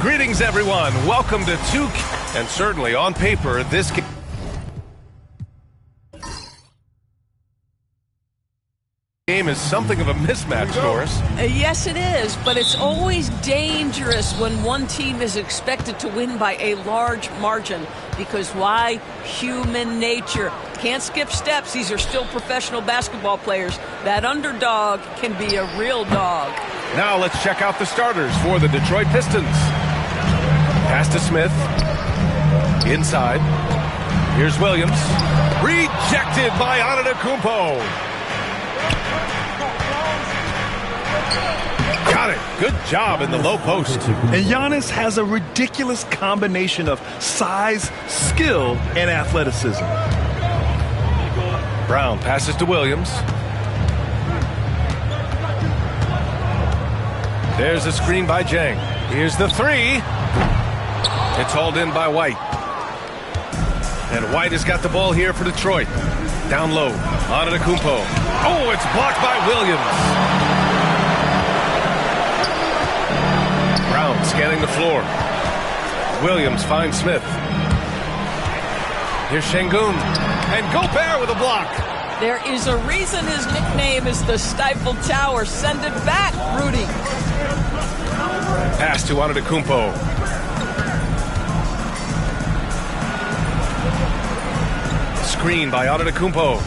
Greetings, everyone. Welcome to and certainly on paper, this game is something of a mismatch, Doris. Yes, it is, but it's always dangerous when one team is expected to win by a large margin. Because why? Human nature. Can't skip steps. These are still professional basketball players. That underdog can be a real dog. Now let's check out the starters for the Detroit Pistons. Pass to Smith. Inside. Here's Williams. Rejected by Antetokounmpo. Got it. Good job in the low post. And Giannis has a ridiculous combination of size, skill, and athleticism. Brown passes to Williams. There's a screen by Jang. Here's the three. It's hauled in by White. And White has got the ball here for Detroit. Down low. Antetokounmpo. Oh, it's blocked by Williams. Brown scanning the floor. Williams finds Smith. Here's Şengün. And Gobert with a block. There is a reason his nickname is the Stifled Tower. Send it back, Rudy. Pass to Antetokounmpo. Screen by Antetokounmpo.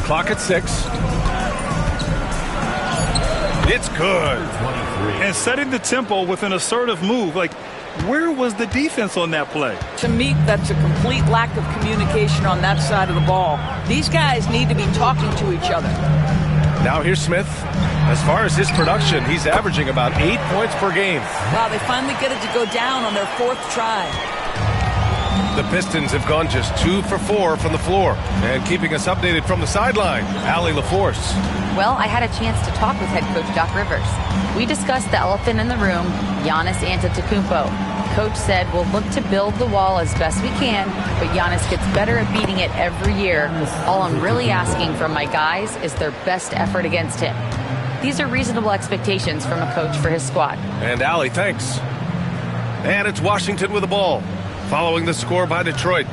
Clock at 6. It's good. And setting the tempo with an assertive move. Like, where was the defense on that play? To me, that's a complete lack of communication on that side of the ball. These guys need to be talking to each other. Now here's Smith. As far as his production, he's averaging about 8 points per game. Wow, they finally get it to go down on their 4th try. The Pistons have gone just 2 for 4 from the floor. And keeping us updated from the sideline, Allie LaForce. Well, I had a chance to talk with head coach Doc Rivers. We discussed the elephant in the room, Giannis Antetokounmpo. Coach said we'll look to build the wall as best we can, but Giannis gets better at beating it every year. All I'm really asking from my guys is their best effort against him. These are reasonable expectations from a coach for his squad. And Allie, thanks. And it's Washington with the ball, following the score by Detroit.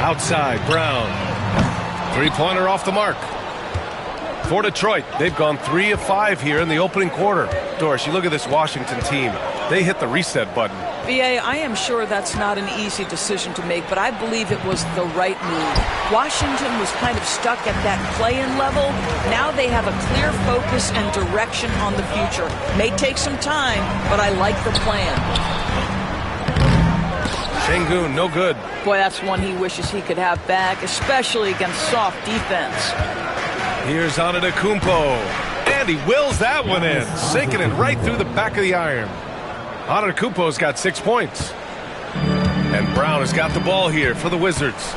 Outside, Brown. Three-pointer off the mark. For Detroit, they've gone 3 of 5 here in the opening quarter. Doris, you look at this Washington team. They hit the reset button. VA, I am sure that's not an easy decision to make, but I believe it was the right move. Washington was kind of stuck at that play-in level. Now they have a clear focus and direction on the future. May take some time, but I like the plan. Şengün, no good. Boy, that's one he wishes he could have back, especially against soft defense. Here's Antetokounmpo. And he wills that one in, sinking it right through the back of the iron. Antetokounmpo's got 6 points. And Brown has got the ball here for the Wizards.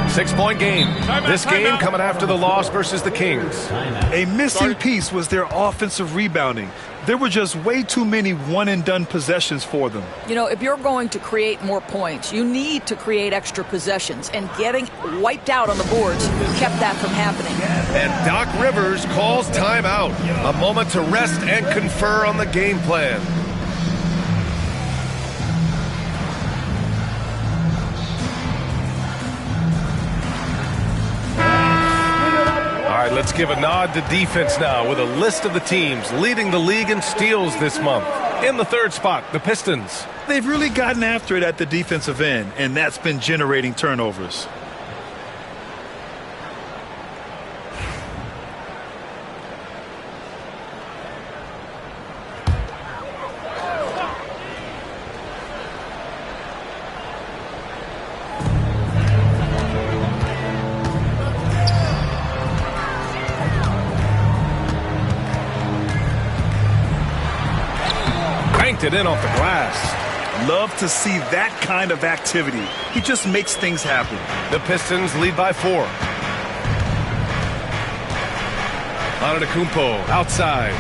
6-point game. This game coming after the loss versus the Kings. A missing piece was their offensive rebounding. There were just way too many one-and-done possessions for them. You know, if you're going to create more points, you need to create extra possessions. And getting wiped out on the boards kept that from happening. And Doc Rivers calls timeout. A moment to rest and confer on the game plan. All right, let's give a nod to defense now with a list of the teams leading the league in steals this month. In the 3rd spot, the Pistons. They've really gotten after it at the defensive end, and that's been generating turnovers. It in off the glass. Love to see that kind of activity. He just makes things happen. The Pistons lead by 4. Antetokounmpo outside.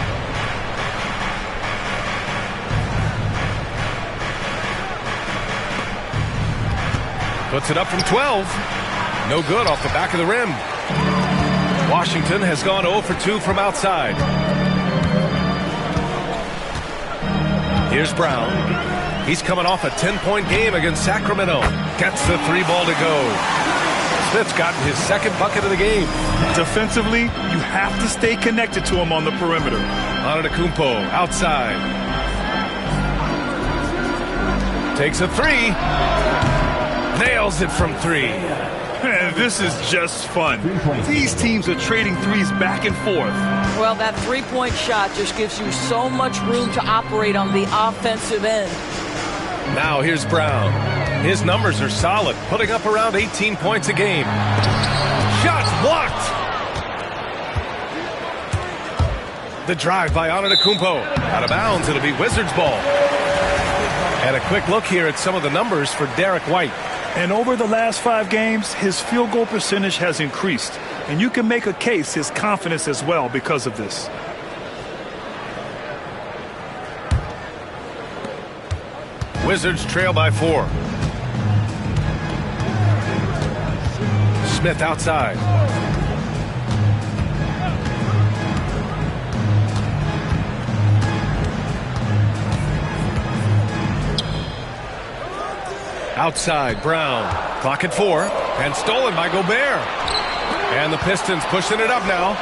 Puts it up from 12. No good off the back of the rim. Washington has gone 0 for 2 from outside. Here's Brown. He's coming off a 10-point game against Sacramento. Gets the 3-ball to go. Smith's gotten his second bucket of the game. Defensively, you have to stay connected to him on the perimeter. Antetokounmpo outside. Takes a 3. Nails it from 3. Man, this is just fun. These teams are trading threes back and forth. Well, that three-point shot just gives you so much room to operate on the offensive end. Now here's Brown. His numbers are solid, putting up around 18 points a game. Shots blocked. The drive by Antetokounmpo. Out of bounds, it'll be Wizards ball. And a quick look here at some of the numbers for Derek White. And over the last 5 games, his field goal percentage has increased. And you can make a case his confidence as well because of this. Wizards trail by 4. Smith outside. Outside, Brown. Clock at 4. And stolen by Gobert. And the Pistons pushing it up now.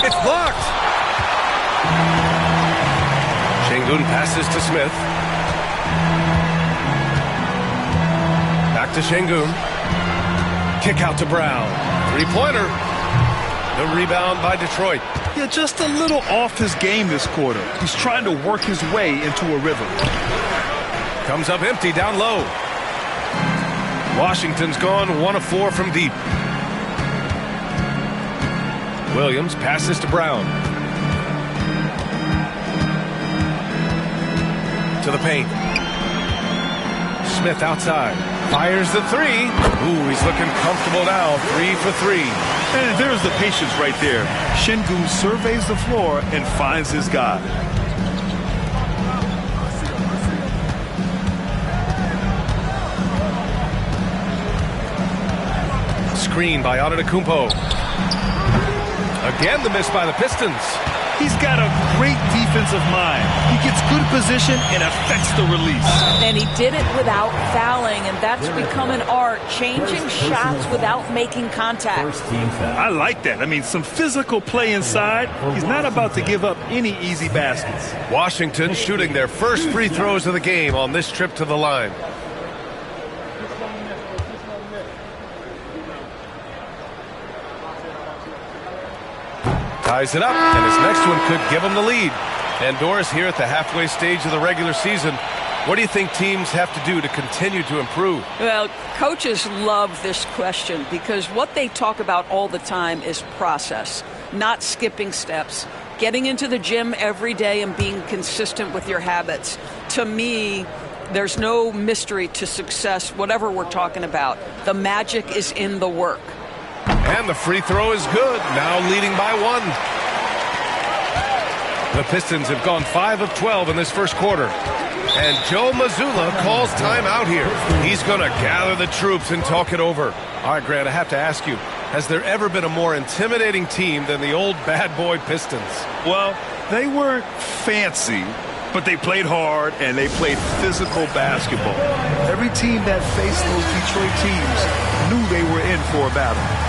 It's blocked. Şengün passes to Smith. Back to Şengün. Kick out to Brown. 3-pointer. The rebound by Detroit. Yeah, just a little off his game this quarter. He's trying to work his way into a rhythm. Comes up empty down low. Washington's gone 1 of 4 from deep. Williams passes to Brown. To the paint. Smith outside. Fires the 3. Ooh, he's looking comfortable now. 3 for 3. And there's the patience right there. Şengün surveys the floor and finds his guy. Screen by Antetokounmpo. Again the miss by the Pistons. He's got a great defensive mind. He gets good position and affects the release. And he did it without fouling, and that's become an art, changing shots without making contact. I like that. I mean, some physical play inside. He's not about to give up any easy baskets. Washington shooting their first free throws of the game on this trip to the line. Ties it up, and his next one could give him the lead. And Doris, here at the halfway stage of the regular season, what do you think teams have to do to continue to improve? Well, coaches love this question because what they talk about all the time is process, not skipping steps, getting into the gym every day and being consistent with your habits. To me, there's no mystery to success, whatever we're talking about. The magic is in the work. And the free throw is good, now leading by 1. The Pistons have gone 5 of 12 in this first quarter. And Joe Mazzulla calls timeout here. He's going to gather the troops and talk it over. All right, Grant, I have to ask you, has there ever been a more intimidating team than the old bad boy Pistons? Well, they weren't fancy, but they played hard and they played physical basketball. Every team that faced those Detroit teams knew they were in for a battle.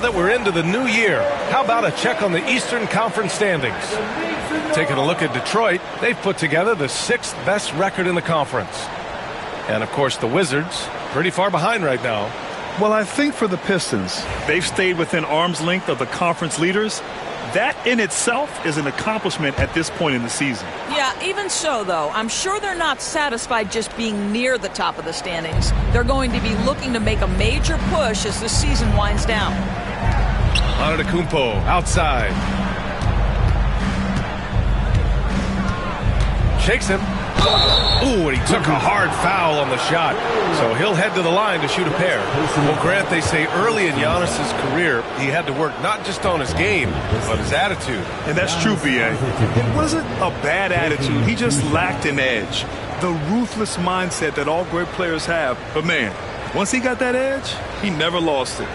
that we're into the new year, how about a check on the Eastern Conference standings? Taking a look at Detroit, they've put together the 6th best record in the conference. And, of course, the Wizards, pretty far behind right now. Well, I think for the Pistons, they've stayed within arm's length of the conference leaders. That in itself is an accomplishment at this point in the season. Yeah, even so, though, I'm sure they're not satisfied just being near the top of the standings. They're going to be looking to make a major push as the season winds down. Antetokounmpo outside. Shakes him. Ooh, and he took a hard foul on the shot. So he'll head to the line to shoot a pair. Well, Grant, they say early in Giannis's career, he had to work not just on his game, but his attitude. And that's true, B.A. It wasn't a bad attitude. He just lacked an edge. The ruthless mindset that all great players have. But, man, once he got that edge, he never lost it.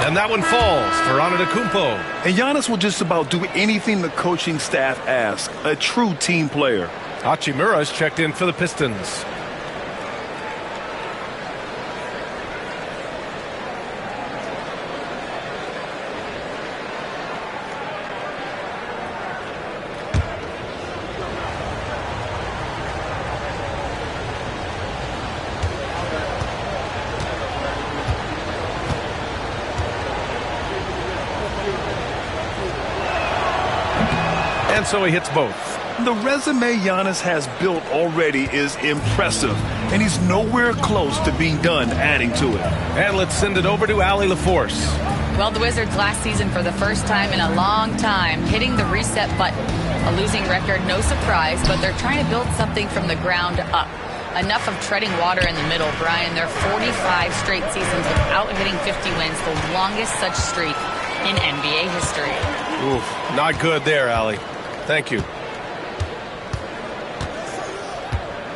And that one falls for Antetokounmpo. And Giannis will just about do anything the coaching staff asks. A true team player. Hachimura's checked in for the Pistons. And so he hits both. The resume Giannis has built already is impressive, and he's nowhere close to being done adding to it. And let's send it over to Allie LaForce. Well, the Wizards last season for the first time in a long time hitting the reset button. A losing record, no surprise, but they're trying to build something from the ground up. Enough of treading water in the middle, Brian. They're 45 straight seasons without hitting 50 wins, the longest such streak in NBA history. Oof, not good there, Allie. Thank you.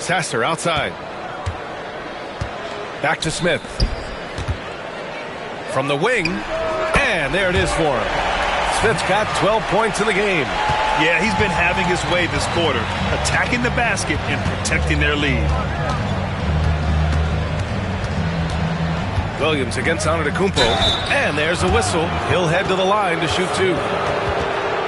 Sasser outside. Back to Smith. From the wing. And there it is for him. Smith's got 12 points in the game. Yeah, he's been having his way this quarter, attacking the basket and protecting their lead. Williams against Antetokounmpo. And there's a whistle. He'll head to the line to shoot two.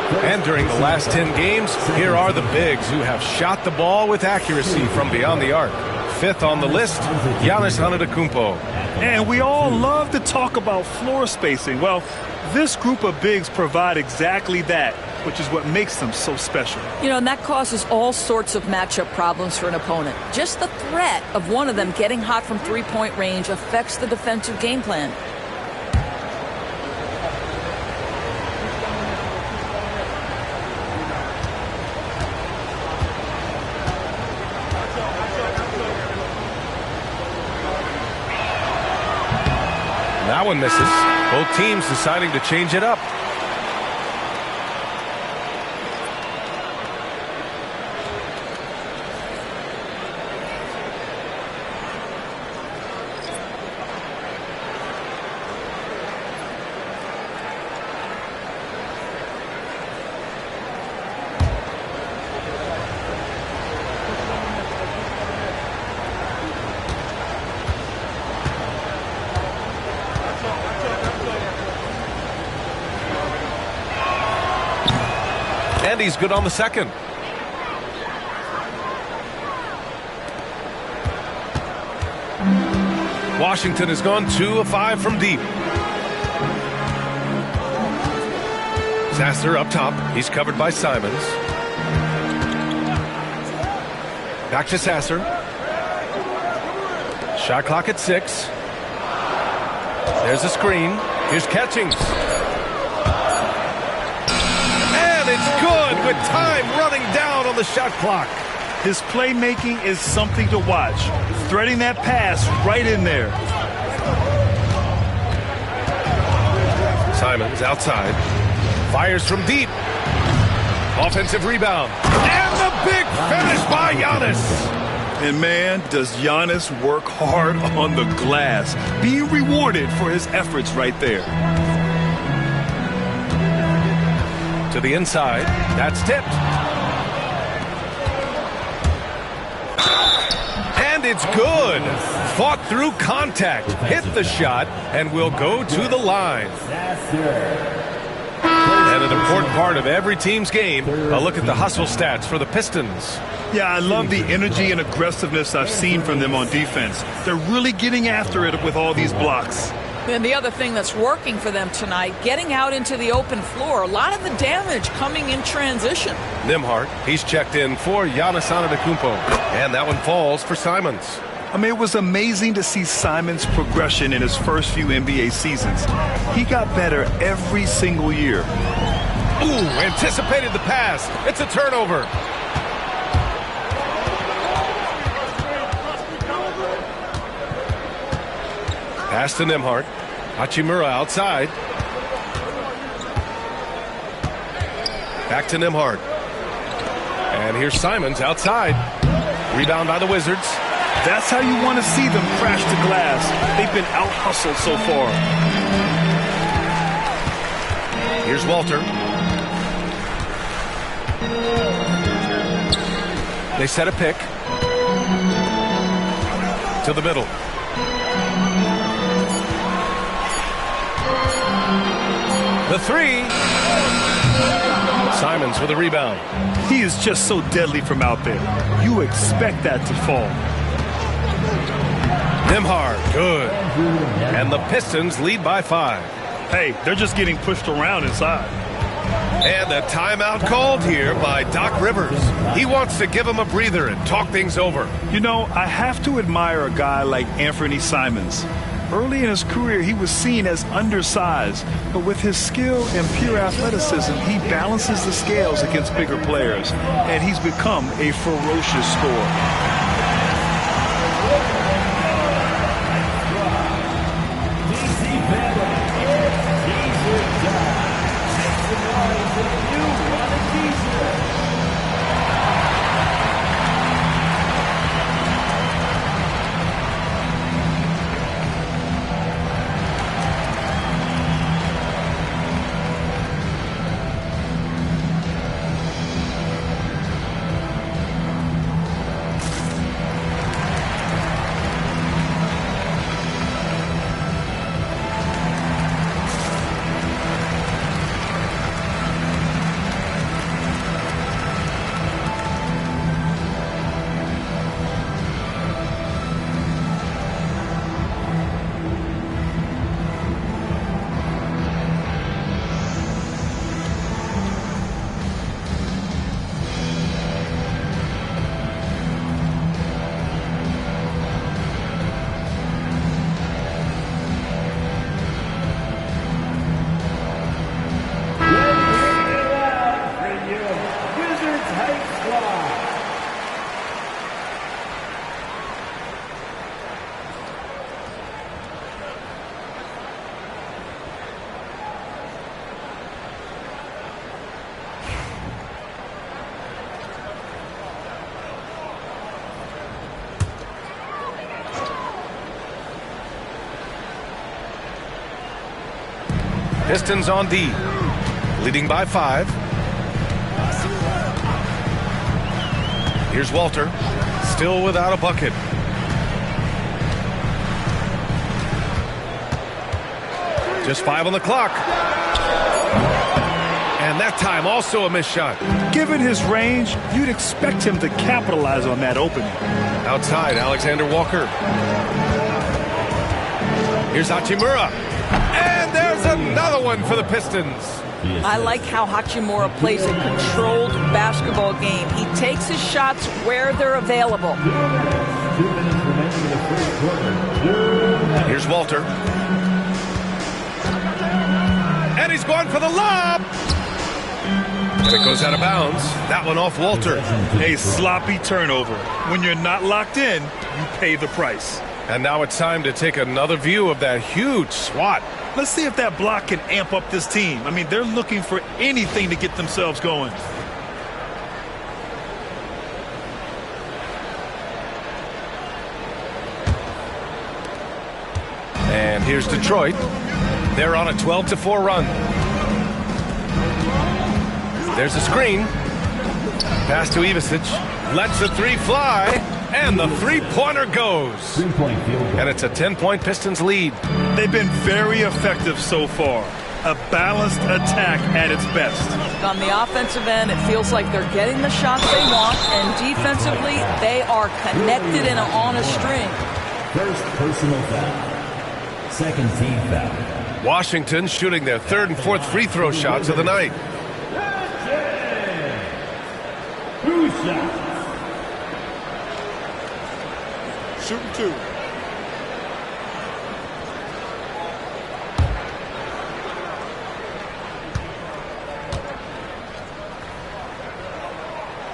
And during the last 10 games, here are the bigs who have shot the ball with accuracy from beyond the arc. 5th on the list, Giannis Antetokounmpo. And we all love to talk about floor spacing. Well, this group of bigs provide exactly that, which is what makes them so special. You know, and that causes all sorts of matchup problems for an opponent. Just the threat of one of them getting hot from three-point range affects the defensive game plan. That one misses. Both teams deciding to change it up. And he's good on the second. Washington has gone 2 of 5 from deep. Sasser up top. He's covered by Simons. Back to Sasser. Shot clock at 6. There's a screen. Here's Catchings. It's good with time running down on the shot clock. His playmaking is something to watch. Threading that pass right in there. Simons outside. Fires from deep. Offensive rebound. And the big finish by Giannis. And man, does Giannis work hard on the glass, being rewarded for his efforts right there. To the inside, that's tipped. And it's good. Fought through contact, hit the shot, and will go to the line. And an important part of every team's game, a look at the hustle stats for the Pistons. Yeah, I love the energy and aggressiveness I've seen from them on defense. They're really getting after it with all these blocks. And the other thing that's working for them tonight, getting out into the open floor. A lot of the damage coming in transition. Nembhard, he's checked in for Giannis Antetokounmpo. And that one falls for Simons. I mean, it was amazing to see Simons' progression in his first few NBA seasons. He got better every single year. Ooh, anticipated the pass. It's a turnover. Pass to Nembhard. Hachimura outside. Back to Nembhard. And here's Simons outside. Rebound by the Wizards. That's how you want to see them crash the glass. They've been out-hustled so far. Here's Walter. They set a pick. To the middle. The three. Simons with a rebound. He is just so deadly from out there. You expect that to fall. Nembhard, good. And the Pistons lead by 5. Hey, they're just getting pushed around inside. And a timeout called here by Doc Rivers. He wants to give him a breather and talk things over. You know, I have to admire a guy like Anthony Simons. Early in his career, he was seen as undersized, but with his skill and pure athleticism, he balances the scales against bigger players, and he's become a ferocious scorer. Pistons on D, leading by 5. Here's Walter, still without a bucket. Just 5 on the clock. And that time also a missed shot. Given his range, you'd expect him to capitalize on that opening. Outside, Alexander Walker. Here's Hachimura. And there's another one for the Pistons. I like how Hachimura plays a controlled basketball game. He takes his shots where they're available. Here's Walter. And he's going for the lob. And it goes out of bounds. That one off Walter. A sloppy turnover. When you're not locked in, you pay the price. And now it's time to take another view of that huge swat. Let's see if that block can amp up this team. I mean, they're looking for anything to get themselves going. here's Detroit. They're on a 12-4 run. There's a screen. Pass to Ivisic. Lets the three fly. And the three-pointer goes. And it's a 10-point Pistons lead. They've been very effective so far. A balanced attack at its best. On the offensive end, it feels like they're getting the shots they want, and defensively, they are connected and on a string. First personal foul. Second team foul. Washington shooting their third and fourth free throw shots of the night. Two shots. Shooting two.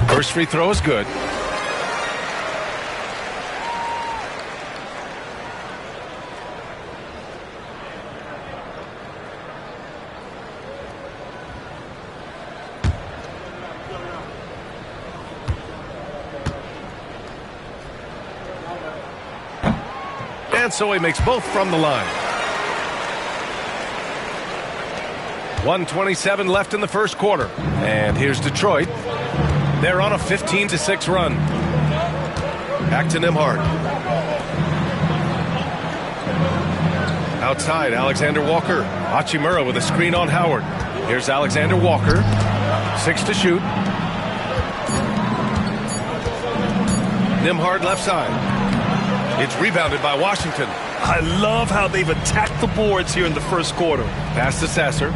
First free throw is good. And so he makes both from the line. 1:27 left in the first quarter. And here's Detroit. They're on a 15-6 run. Back to Nembhard. Outside, Alexander Walker. Hachimura with a screen on Howard. Here's Alexander Walker. 6 to shoot. Nembhard left side. It's rebounded by Washington. I love how they've attacked the boards here in the first quarter. Pass to Sasser.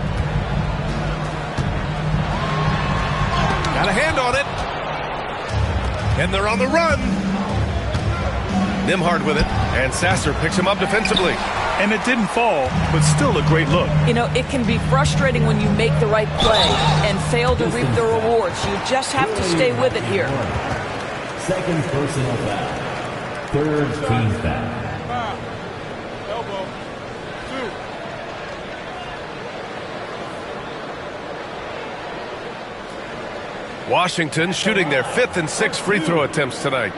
Got a hand on it. And they're on the run. Nembhard with it. And Sasser picks him up defensively. And it didn't fall, but still a great look. You know, it can be frustrating when you make the right play and fail to reap the rewards. You just have to stay with it here. Second personal foul. Third team foul. Elbow. Two. Washington shooting their fifth and sixth free throw attempts tonight.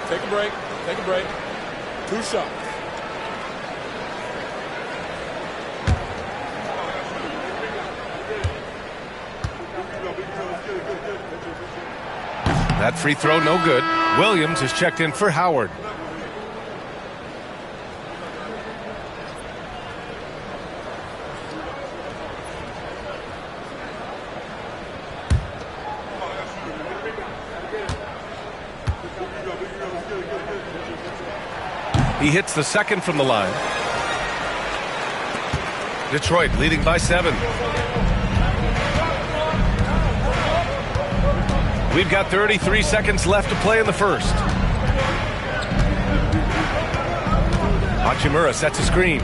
Take a break. Take a break. 2 shots. That free throw no good. Williams is checked in for Howard. He hits the second from the line. Detroit leading by 7. We've got 33 seconds left to play in the first. Hachimura sets a screen.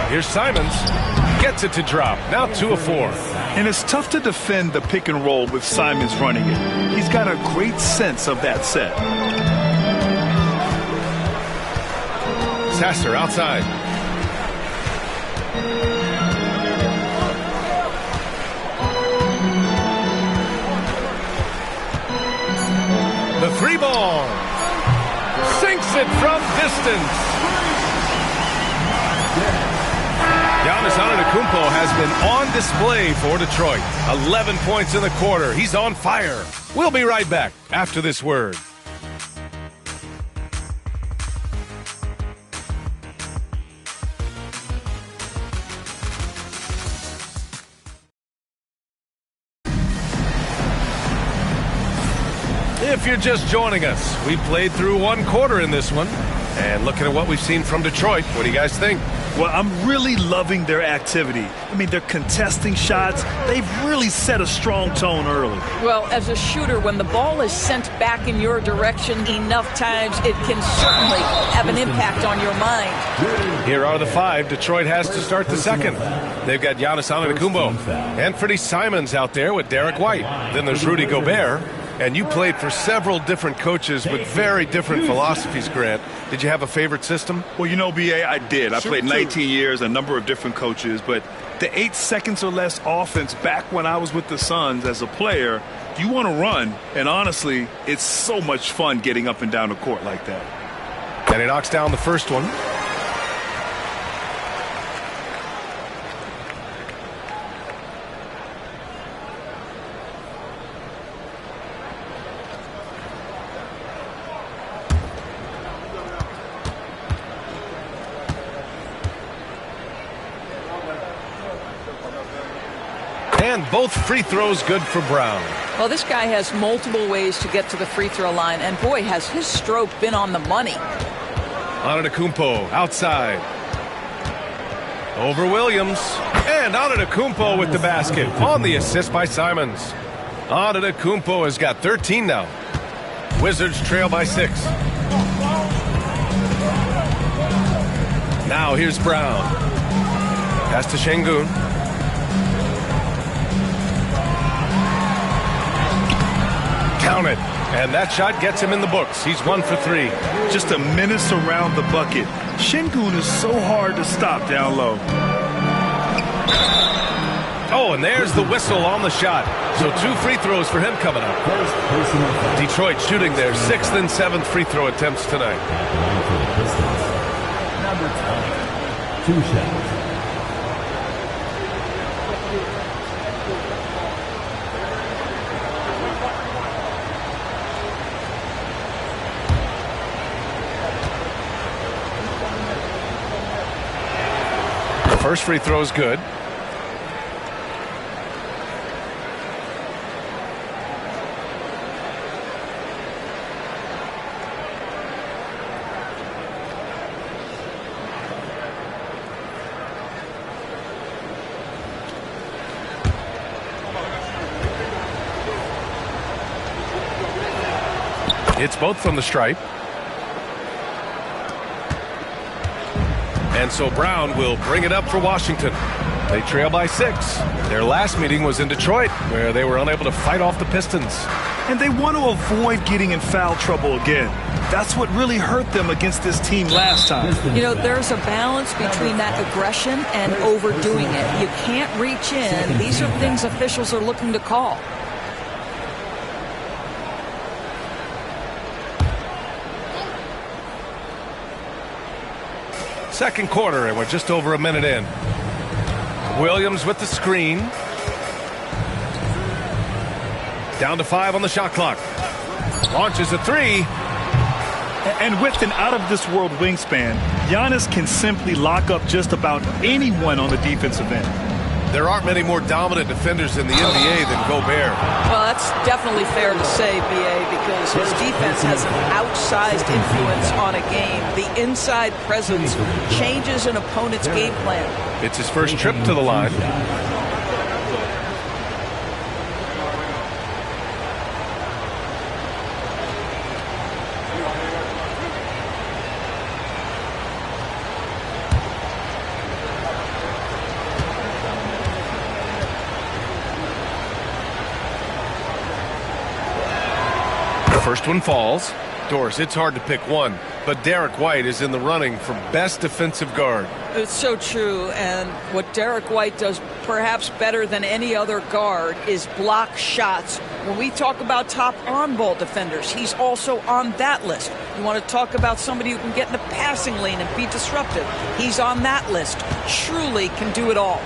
Here's Simons. Gets it to drop. Now 2 of 4. And it's tough to defend the pick and roll with Simons running it. He's got a great sense of that set. Sasser outside. The 3 ball. Sinks it from distance. Giannis Antetokounmpo has been on display for Detroit. 11 points in the quarter. He's on fire. We'll be right back after this word. If you're just joining us, we played through 1 quarter in this one. And looking at what we've seen from Detroit, what do you guys think? Well, I'm really loving their activity. I mean, they're contesting shots. They've really set a strong tone early. Well, as a shooter, when the ball is sent back in your direction enough times, it can certainly have an impact on your mind. Here are the 5 Detroit has to start the second. They've got Giannis Antetokounmpo, Anthony Simons out there with Derek White. Then there's Rudy Gobert. And you played for several different coaches with very different philosophies, Grant. Did you have a favorite system? Well, you know, B.A., I did. I played 19 years, a number of different coaches. But the 8 seconds or less offense back when I was with the Suns as a player, You want to run, and honestly, it's so much fun getting up and down the court like that. And he knocks down the first one. And both free throws good for Brown. Well, this guy has multiple ways to get to the free throw line, and boy, has his stroke been on the money. Antetokounmpo outside. Over Williams. And Antetokounmpo with the basket on the assist by Simons. Antetokounmpo has got 13 now. Wizards trail by 6. Now here's Brown. Pass to Şengün. Count it. And that shot gets him in the books. He's 1 for 3. Just a menace around the bucket. Şengün is so hard to stop down low. Oh, and there's the whistle on the shot. So 2 free throws for him coming up. Detroit shooting their 6th and 7th free throw attempts tonight. For the Pistons, number 20, 2 shots. First free throw is good. It's both from the stripe. And so Brown will bring it up for Washington. They trail by 6. Their last meeting was in Detroit, where they were unable to fight off the Pistons. And they want to avoid getting in foul trouble again. That's what really hurt them against this team last time. You know, there's a balance between that aggression and overdoing it. You can't reach in. These are things officials are looking to call. Second quarter, and we're just over a minute in. Williams with the screen. Down to 5 on the shot clock. Launches a 3. And with an out-of-this-world wingspan, Giannis can simply lock up just about anyone on the defensive end. There aren't many more dominant defenders in the NBA than Gobert. Well, that's definitely fair to say, B.A., because his defense has an outsized influence on a game. The inside presence changes an opponent's game plan. It's his first trip to the line. First one falls. Doris, it's hard to pick one, but Derek White is in the running for best defensive guard. It's so true, and what Derek White does perhaps better than any other guard is block shots. When we talk about top on-ball defenders, he's also on that list. You want to talk about somebody who can get in the passing lane and be disruptive. He's on that list. Truly can do it all.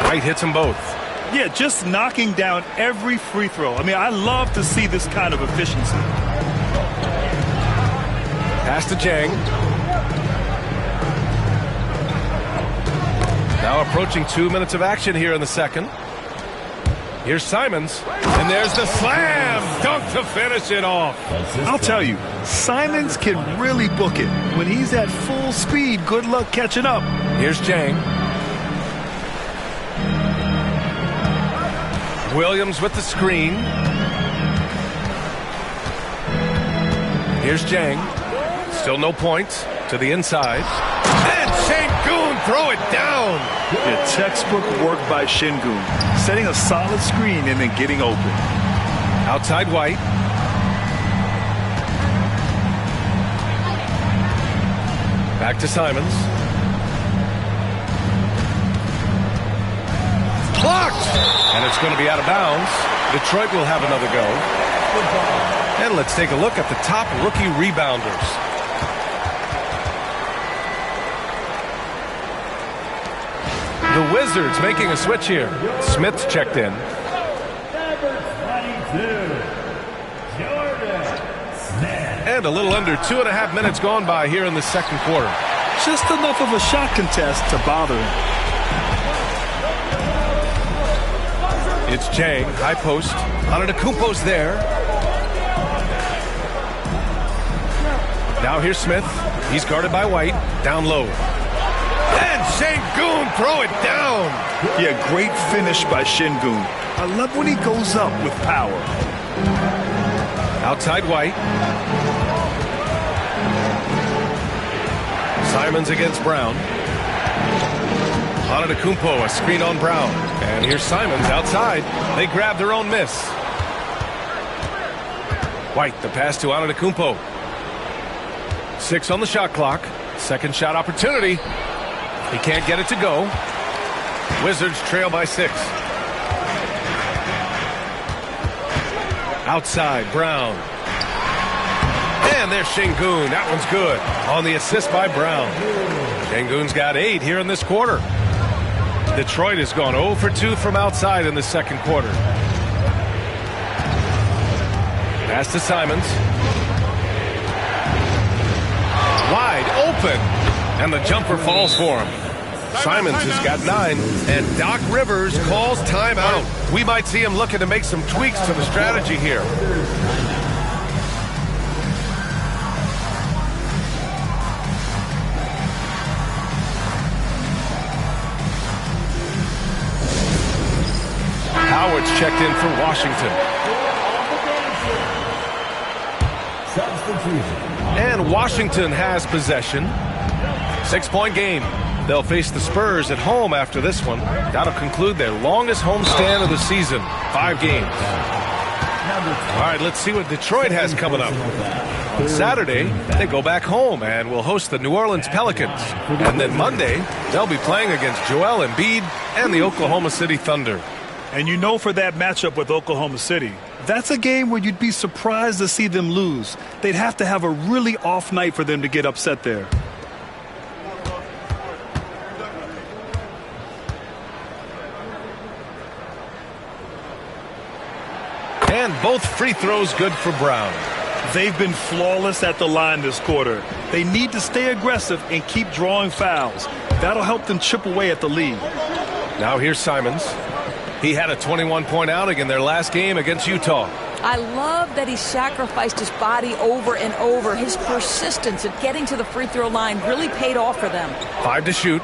White hits them both. Yeah, just knocking down every free throw. I mean, I love to see this kind of efficiency. Pass to Jang. Now approaching 2 minutes of action here in the second. Here's Simons. And there's the slam dunk to finish it off. I'll tell you, Simons can really book it. When he's at full speed, good luck catching up. Here's Jang. Williams with the screen. Here's Jang. Still no points. To the inside. And Şengün throw it down. Yeah, textbook work by Şengün. Setting a solid screen and then getting open. Outside White. Back to Simons. Blocked! And it's going to be out of bounds. Detroit will have another go. And let's take a look at the top rookie rebounders. The Wizards making a switch here. Smith checked in. And a little under 2.5 minutes gone by here in the second quarter. Just enough of a shot contest to bother him. It's Chang, high post. Antetokounmpo's there. Now here's Smith. He's guarded by White. Down low. And Şengün throw it down. Yeah, great finish by Şengün. I love when he goes up with power. Outside White. Simons against Brown. Antetokounmpo, a screen on Brown. And here's Simons outside. They grab their own miss. White, the pass to Antetokounmpo. 6 on the shot clock. Second shot opportunity. He can't get it to go. Wizards trail by 6. Outside, Brown. And there's Şengün. That one's good. On the assist by Brown. Şengün's got 8 here in this quarter. Detroit has gone 0 for 2 from outside in the second quarter. Pass to Simons. Wide open. And the jumper falls for him. Simons has got 9. And Doc Rivers calls timeout. We might see him looking to make some tweaks to the strategy here. Howard's checked in for Washington. And Washington has possession. 6-point game. They'll face the Spurs at home after this one. That'll conclude their longest homestand of the season. 5 games. All right, let's see what Detroit has coming up. On Saturday, they go back home and will host the New Orleans Pelicans. And then Monday, they'll be playing against Joel Embiid and the Oklahoma City Thunder. And you know, for that matchup with Oklahoma City, that's a game where you'd be surprised to see them lose. They'd have to have a really off night for them to get upset there. And both free throws good for Brown. They've been flawless at the line this quarter. They need to stay aggressive and keep drawing fouls. That'll help them chip away at the lead. Now here's Simons. He had a 21-point outing in their last game against Utah. I love that he sacrificed his body over and over. His persistence at getting to the free throw line really paid off for them. 5 to shoot.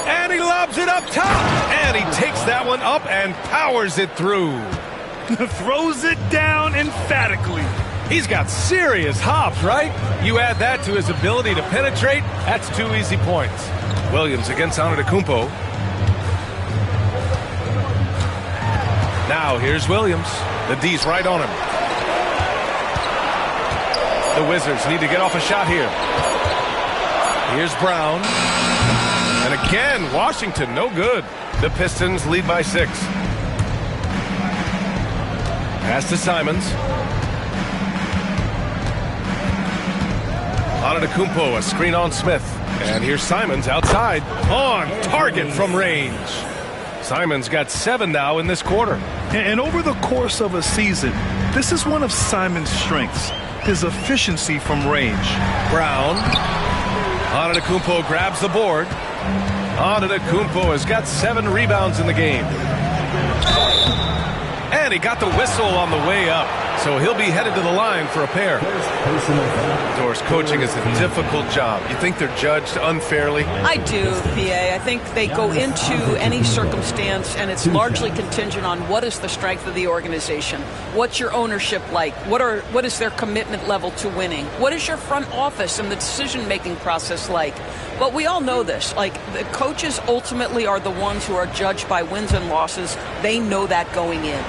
And he lobs it up top. And he takes that one up and powers it through. Throws it down emphatically. He's got serious hops, right? You add that to his ability to penetrate, that's 2 easy points. Williams against Antetokounmpo. Now here's Williams. The D's right on him. The Wizards need to get off a shot here. Here's Brown. And again, Washington, no good. The Pistons lead by 6. Pass to Simons. Antetokounmpo, a screen on Smith. And here's Simons outside. On target from range. Simons got 7 now in this quarter. And over the course of a season, this is one of Simons' strengths, his efficiency from range. Brown. Antetokounmpo grabs the board. Antetokounmpo has got 7 rebounds in the game. And he got the whistle on the way up. So he'll be headed to the line for a pair. Doris, coaching is a difficult job. You think they're judged unfairly? I do, PA. I think they go into any circumstance, and it's largely contingent on what is the strength of the organization. What's your ownership like? What is their commitment level to winning? What is your front office and the decision-making process like? But we all know this. Like, the coaches ultimately are the ones who are judged by wins and losses. They know that going in.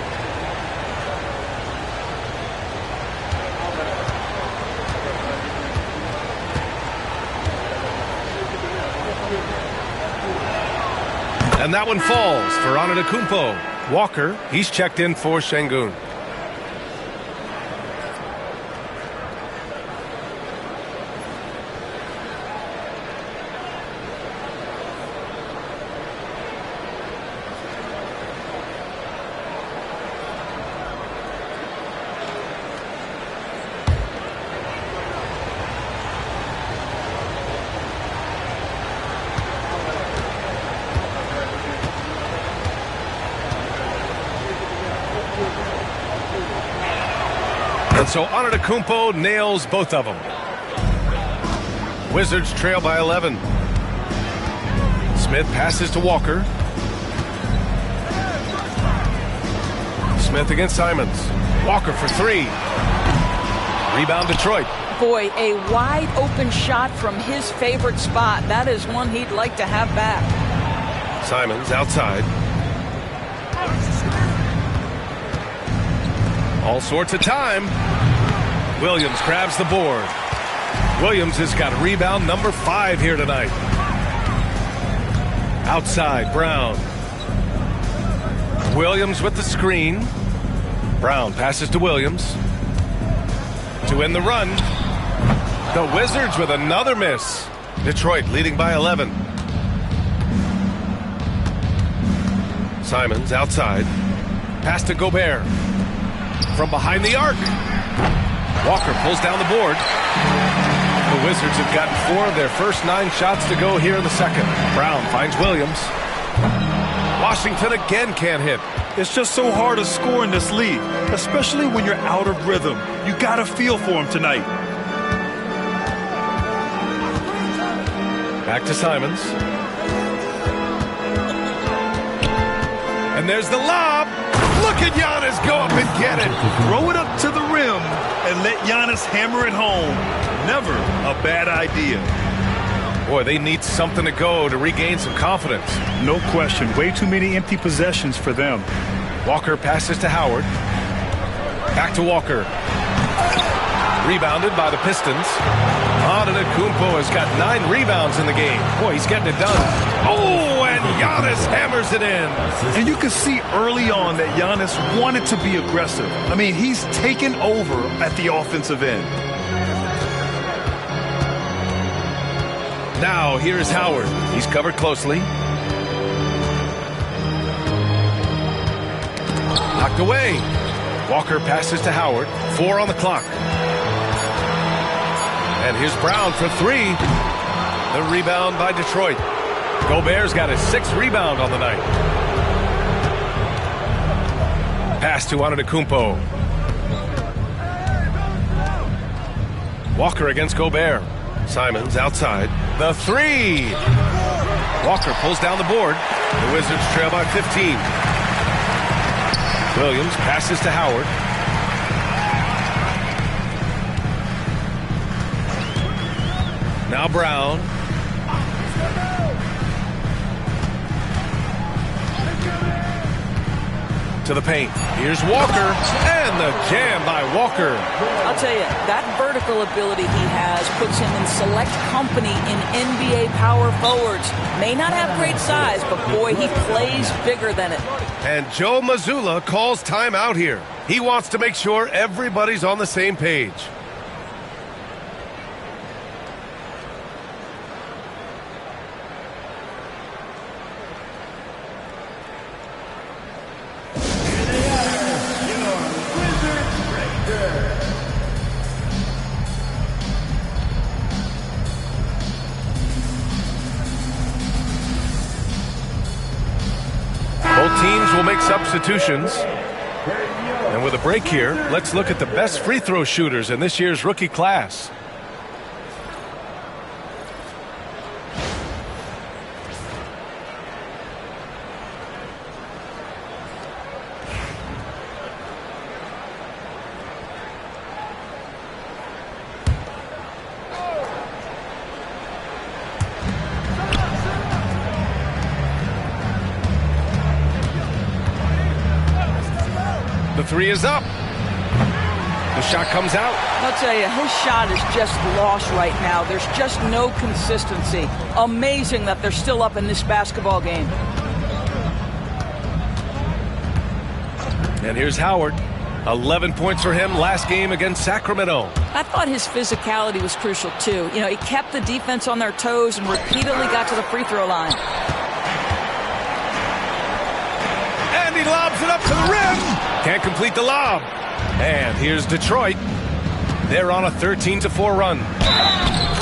And that one falls for Antetokounmpo. Walker, he's checked in for Şengün. And so Antetokounmpo nails both of them. Wizards trail by 11. Smith passes to Walker. Smith against Simons. Walker for three. Rebound Detroit. Boy, a wide open shot from his favorite spot. That is one he'd like to have back. Simons outside. All sorts of time. Williams grabs the board. Williams has got rebound number 5 here tonight. Outside, Brown. Williams with the screen. Brown passes to Williams. To win the run. The Wizards with another miss. Detroit leading by 11. Simons outside. Pass to Gobert. From behind the arc. Walker pulls down the board. The Wizards have gotten 4 of their first 9 shots to go here in the second. Brown finds Williams. Washington again can't hit. It's just so hard to score in this league, especially when you're out of rhythm. You got to feel for him tonight. Back to Simons. And there's the lob. Look at Giannis go up and get it. Throw it up to the rim and let Giannis hammer it home. Never a bad idea. Boy, they need something to go to regain some confidence. No question. Way too many empty possessions for them. Walker passes to Howard. Back to Walker. Rebounded by the Pistons. Antetokounmpo has got 9 rebounds in the game. Boy, he's getting it done. Oh, and Giannis hammers it in. And you can see early on that Giannis wanted to be aggressive. I mean, he's taken over at the offensive end. Now, here's Howard. He's covered closely. Knocked away. Walker passes to Howard. 4 on the clock. And here's Brown for 3. The rebound by Detroit. Gobert's got his 6th rebound on the night. Pass to Antetokounmpo. Walker against Gobert. Simons outside. The 3. Walker pulls down the board. The Wizards trail by 15. Williams passes to Howard. Now Brown. To the paint. Here's Walker. And the jam by Walker. I'll tell you, that vertical ability he has puts him in select company in NBA power forwards. May not have great size, but boy, he plays bigger than it. And Joe Mazzulla calls timeout here. He wants to make sure everybody's on the same page. Both teams will make substitutions. And with a break here, let's look at the best free throw shooters in this year's rookie class. The 3 is up. The shot comes out. I'll tell you, his shot is just lost right now. There's just no consistency. Amazing that they're still up in this basketball game. And here's Howard. 11 points for him last game against Sacramento. I thought his physicality was crucial, too. You know, he kept the defense on their toes and repeatedly got to the free throw line. And he lobs it up to the rim. Can't complete the lob. And here's Detroit. They're on a 13-4 run.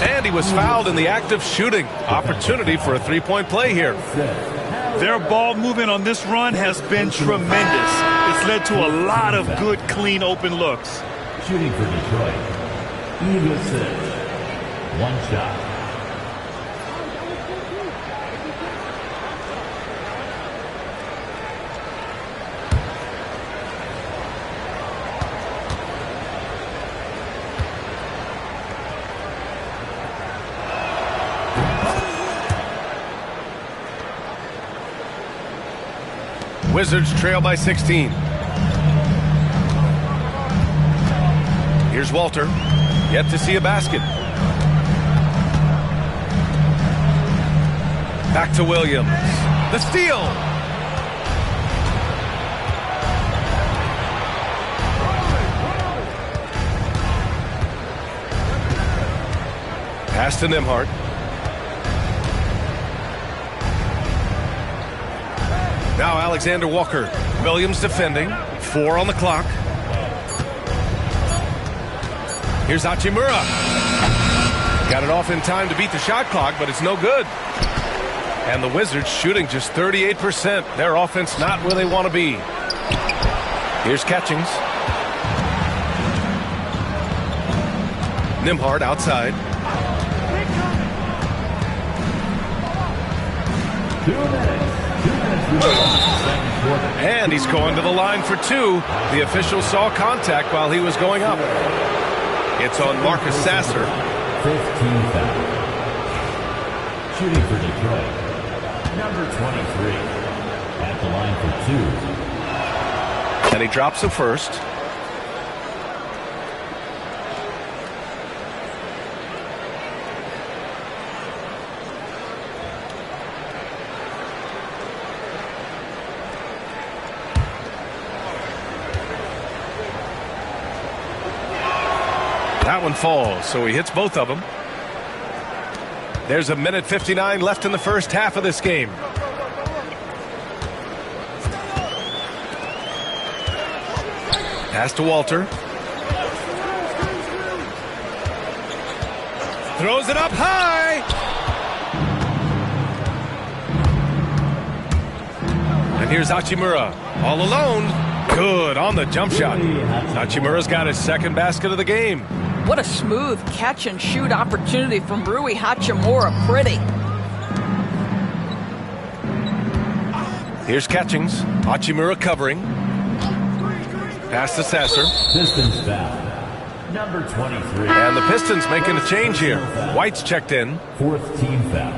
And he was fouled in the act of shooting. Opportunity for a three-point play here. Their ball movement on this run has been tremendous. It's led to a lot of good, clean, open looks. Shooting for Detroit. Ivisic. One shot. Wizards trail by 16. Here's Walter. Yet to see a basket. Back to Williams. The steal. Pass to Nembhard. Now Alexander Walker. Williams defending. 4 on the clock. Here's Hachimura. Got it off in time to beat the shot clock, but it's no good. And the Wizards shooting just 38%. Their offense not where they want to be. Here's Catchings. Nembhard outside. 2 minutes. And he's going to the line for 2. The official saw contact while he was going up. It's on Marcus Sasser. 15 foul. Shooting for Detroit. Number 23. At the line for 2. And he drops the first. That one falls, so he hits both of them. There's a minute 59 left in the first half of this game. Pass to Walter. Throws it up high. And here's Hachimura all alone. Good on the jump shot. Hachimura's got his second basket of the game. What a smooth catch and shoot opportunity from Rui Hachimura. Pretty. Here's Catchings. Hachimura covering. Pass to Sasser. Pistons foul. Number 23. And the Pistons making a change here. White's checked in. 4th team foul.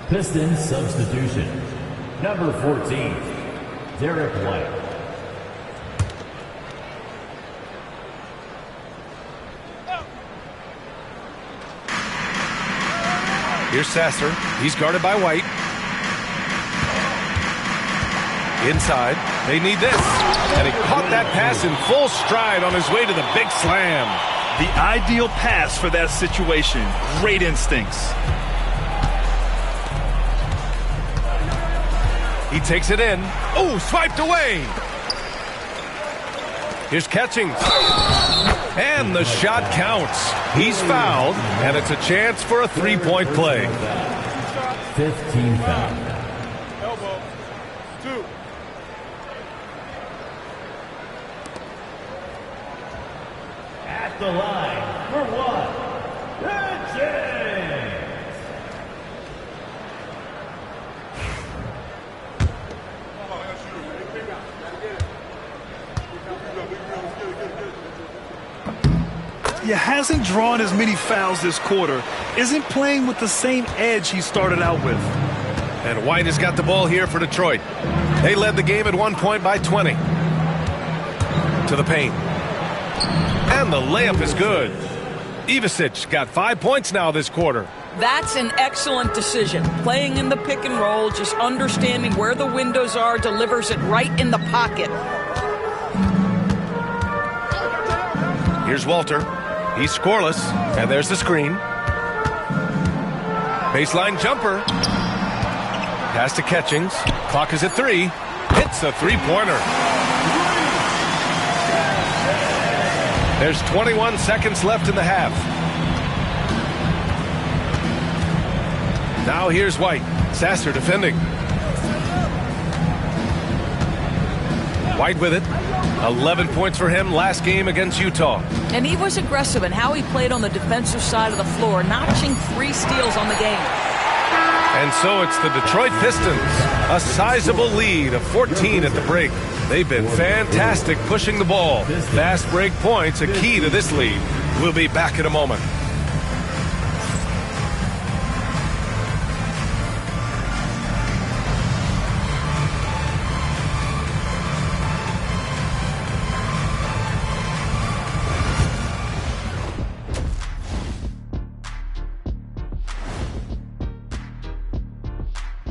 Pistons substitution. Number 14. Derek White. Here's Sasser. He's guarded by White. Inside. They need this. And he caught that pass in full stride on his way to the big slam. The ideal pass for that situation. Great instincts. He takes it in. Oh, swiped away. Here's Catchings. And the shot counts. He's fouled, and it's a chance for a three-point play. 15 foul. Elbow. 2. At the line for 1. James. He hasn't drawn as many fouls this quarter. Isn't playing with the same edge he started out with. And White has got the ball here for Detroit. They led the game at one point by 20. To the paint. And the layup is good. Ivisic got 5 points now this quarter. That's an excellent decision. Playing in the pick and roll, just understanding where the windows are, delivers it right in the pocket. Here's Walter. He's scoreless, and there's the screen. Baseline jumper. Pass to Catchings. Clock is at 3. Hits a three-pointer. There's 21 seconds left in the half. Now here's White. Sasser defending. White with it. 11 points for him last game against Utah. And he was aggressive in how he played on the defensive side of the floor, notching 3 steals on the game. And so it's the Detroit Pistons. A sizable lead of 14 at the break. They've been fantastic pushing the ball. Fast break points, a key to this lead. We'll be back in a moment.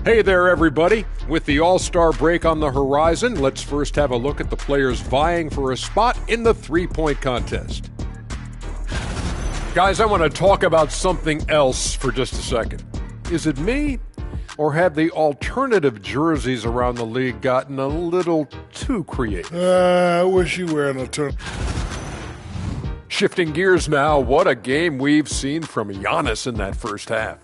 Hey there, everybody. With the All-Star break on the horizon, let's first have a look at the players vying for a spot in the three-point contest. Guys, I want to talk about something else for just a second. Is it me, or have the alternative jerseys around the league gotten a little too creative? I wish you were an alternative. Shifting gears now, what a game we've seen from Giannis in that first half.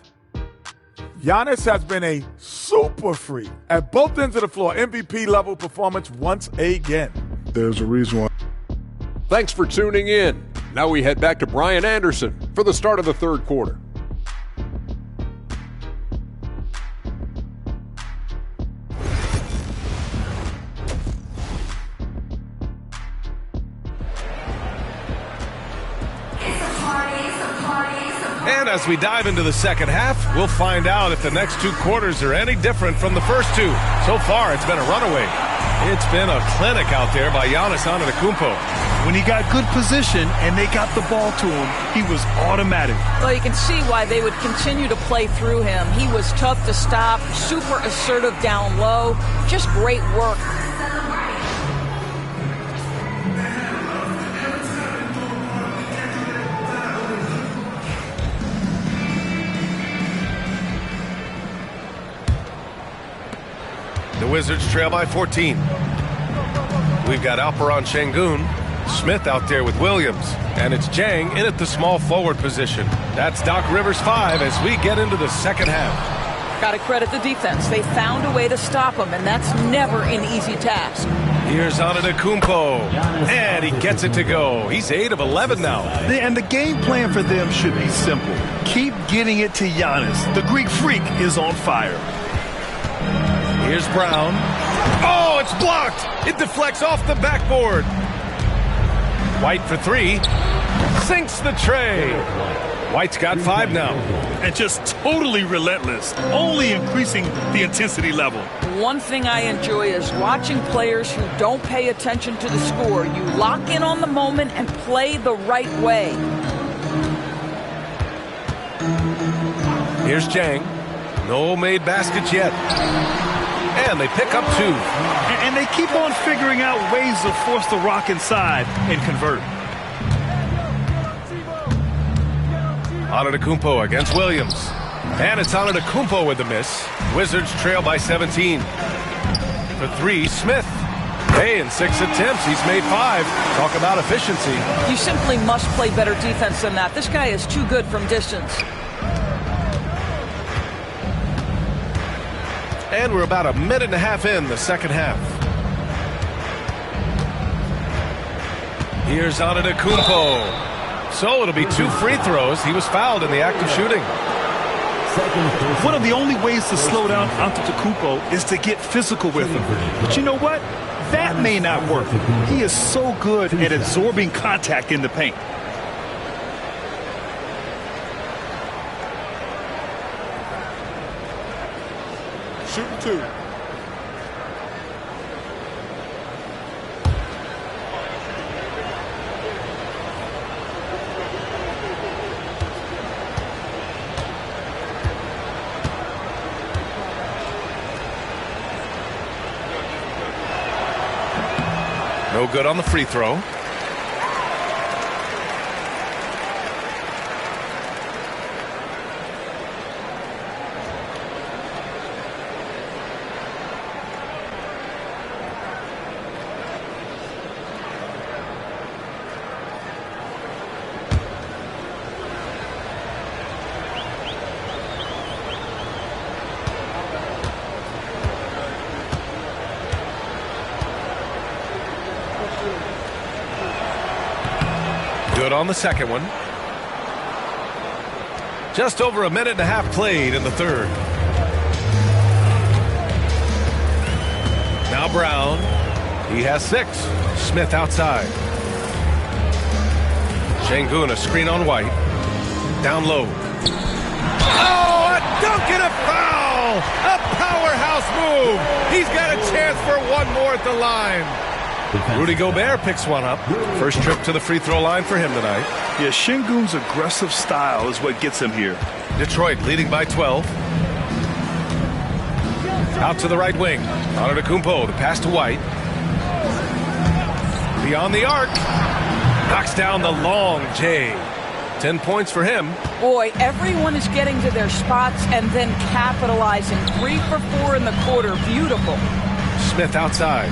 Giannis has been a super freak at both ends of the floor. MVP level performance once again. There's a reason why. Thanks for tuning in. Now we head back to Brian Anderson for the start of the third quarter. And as we dive into the second half, we'll find out if the next 2 quarters are any different from the first 2. So far, it's been a runaway. It's been a clinic out there by Giannis Antetokounmpo. When he got good position and they got the ball to him, he was automatic. Well, you can see why they would continue to play through him. He was tough to stop, super assertive down low. Just great work. The Wizards trail by 14. We've got Alperon Şengün, Smith out there with Williams, and it's Jang in at the small forward position. That's Doc Rivers 5 as we get into the second half. Got to credit the defense. They found a way to stop him, and that's never an easy task. Here's Antetokounmpo, and he gets it to go. He's 8 of 11 now. And the game plan for them should be simple. Keep getting it to Giannis. The Greek freak is on fire. Here's Brown. Oh, it's blocked. It deflects off the backboard. White for 3. Sinks the tray. White's got 5 now. And just totally relentless, only increasing the intensity level. One thing I enjoy is watching players who don't pay attention to the score. You lock in on the moment and play the right way. Here's Jang. No made baskets yet. And they pick up 2. And they keep on figuring out ways to force the rock inside and convert. Antetokounmpo against Williams. And it's Antetokounmpo with the miss. Wizards trail by 17. For 3, Smith. Hey, in 6 attempts, he's made 5. Talk about efficiency. You simply must play better defense than that. This guy is too good from distance. And we're about a minute and a half in the second half. Here's Antetokounmpo. So it'll be 2 free throws. He was fouled in the act of shooting. One of the only ways to slow down Antetokounmpo is to get physical with him. But you know what? That may not work. He is so good at absorbing contact in the paint. Shooting 2. No good on the free throw. Good on the second one. Just over a minute and a half played in the third. Now Brown. He has 6. Smith outside. Şengün, a screen on White. Down low. Oh, a dunk and a foul! A powerhouse move! He's got a chance for one more at the line. Rudy Gobert picks one up. First trip to the free throw line for him tonight. Yeah, Şengün's aggressive style is what gets him here. Detroit leading by 12. Out to the right wing. Antetokounmpo, the pass to White. Beyond the arc. Knocks down the long J. 10 points for him. Boy, everyone is getting to their spots and then capitalizing. 3 for 4 in the quarter. Beautiful. Smith outside.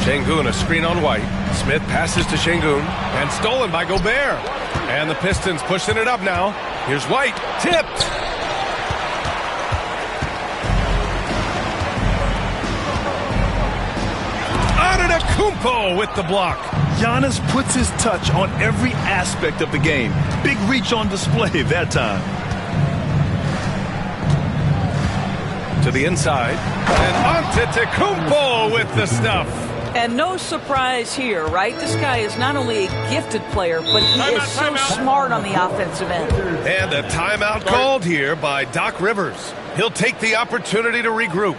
Şengün, a screen on White. Smith passes to Şengün and stolen by Gobert. And the Pistons pushing it up now. Here's White. Tipped. Antetokounmpo with the block. Giannis puts his touch on every aspect of the game. Big reach on display that time. To the inside. And Antetokounmpo with the stuff. And no surprise here, right? This guy is not only a gifted player, but he is so smart on the offensive end. And a timeout called here by Doc Rivers. He'll take the opportunity to regroup.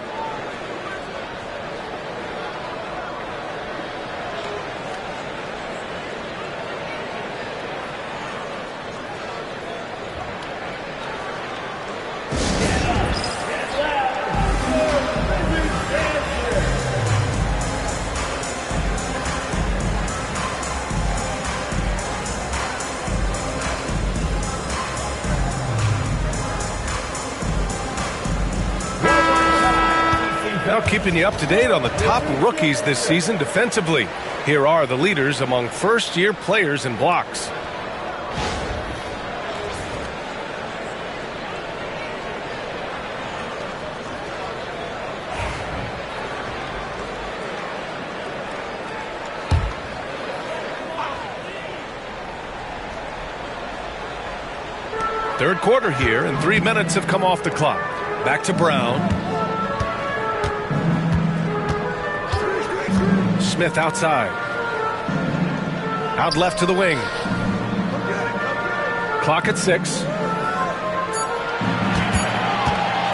Now keeping you up to date on the top rookies this season defensively. Here are the leaders among first-year players in blocks. Third quarter here, and 3 minutes have come off the clock. Back to Brown. Smith outside. Out left to the wing. Clock at 6.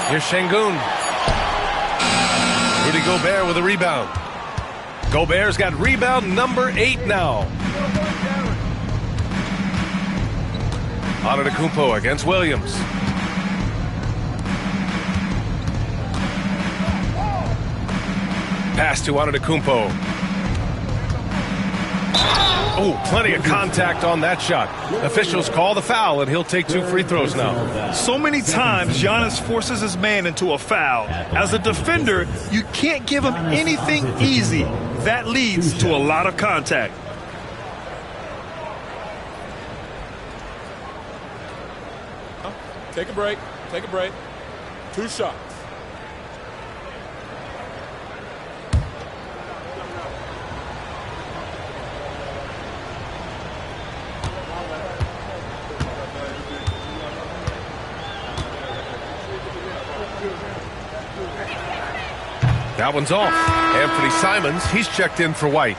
Here's Şengün. Rudy Gobert with a rebound. Gobert's got rebound number 8 now. Antetokounmpo against Williams. Pass to Antetokounmpo. Oh, plenty of contact on that shot. Officials call the foul, and he'll take 2 free throws now. So many times, Giannis forces his man into a foul. As a defender, you can't give him anything easy. That leads to a lot of contact. Take a break. Take a break. 2 shots. That one's off. Anthony Simons, he's checked in for White.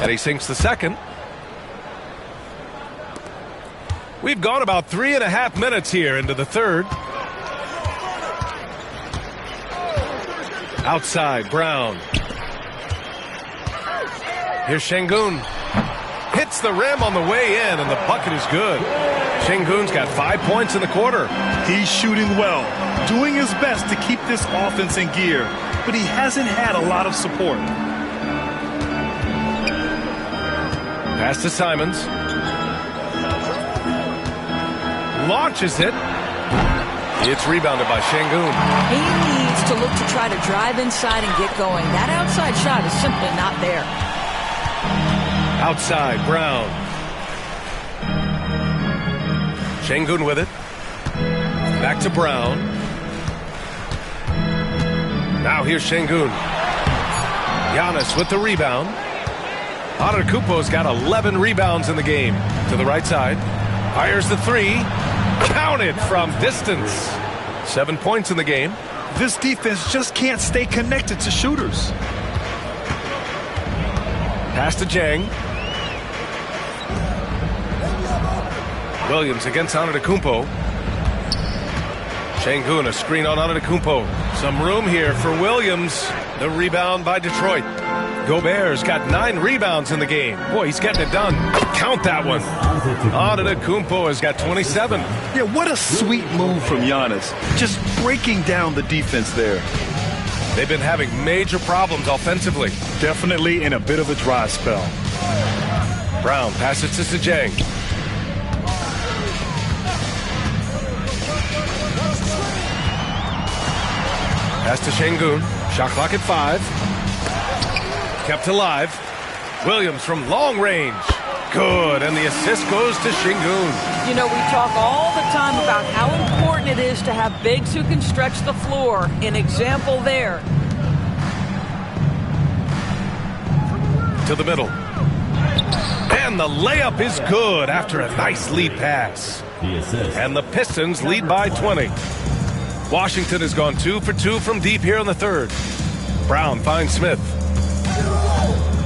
And he sinks the second. We've gone about 3.5 minutes here into the third. Outside, Brown. Here's Şengün. Hits the rim on the way in, and the bucket is good. Şengün's got 5 points in the quarter. He's shooting well, doing his best to keep this offense in gear, but he hasn't had a lot of support. Pass to Simons. Launches it. It's rebounded by Şengün. He needs to look to try to drive inside and get going. That outside shot is simply not there. Outside, Brown. Şengün with it. Back to Brown. Now here's Şengün. Giannis with the rebound. Antetokounmpo's got 11 rebounds in the game. To the right side. Fires the three. Counted from distance. 7 points in the game. This defense just can't stay connected to shooters. Pass to Jang. Williams against Antetokounmpo. Şengün, a screen on Antetokounmpo. Some room here for Williams. The rebound by Detroit. Gobert's got 9 rebounds in the game. Boy, he's getting it done. Count that one. Antetokounmpo has got 27. Yeah, what a sweet move from Giannis. Just breaking down the defense there. They've been having major problems offensively. Definitely in a bit of a dry spell. Brown passes to Jang. Pass to Şengün. Shot clock at 5. Kept alive. Williams from long range. Good, and the assist goes to Şengün. You know, we talk all the time about how important it is to have bigs who can stretch the floor. An example there. To the middle. And the layup is good after a nice lead pass. And the Pistons lead by 20. Washington has gone 2 for 2 from deep here in the third. Brown finds Smith.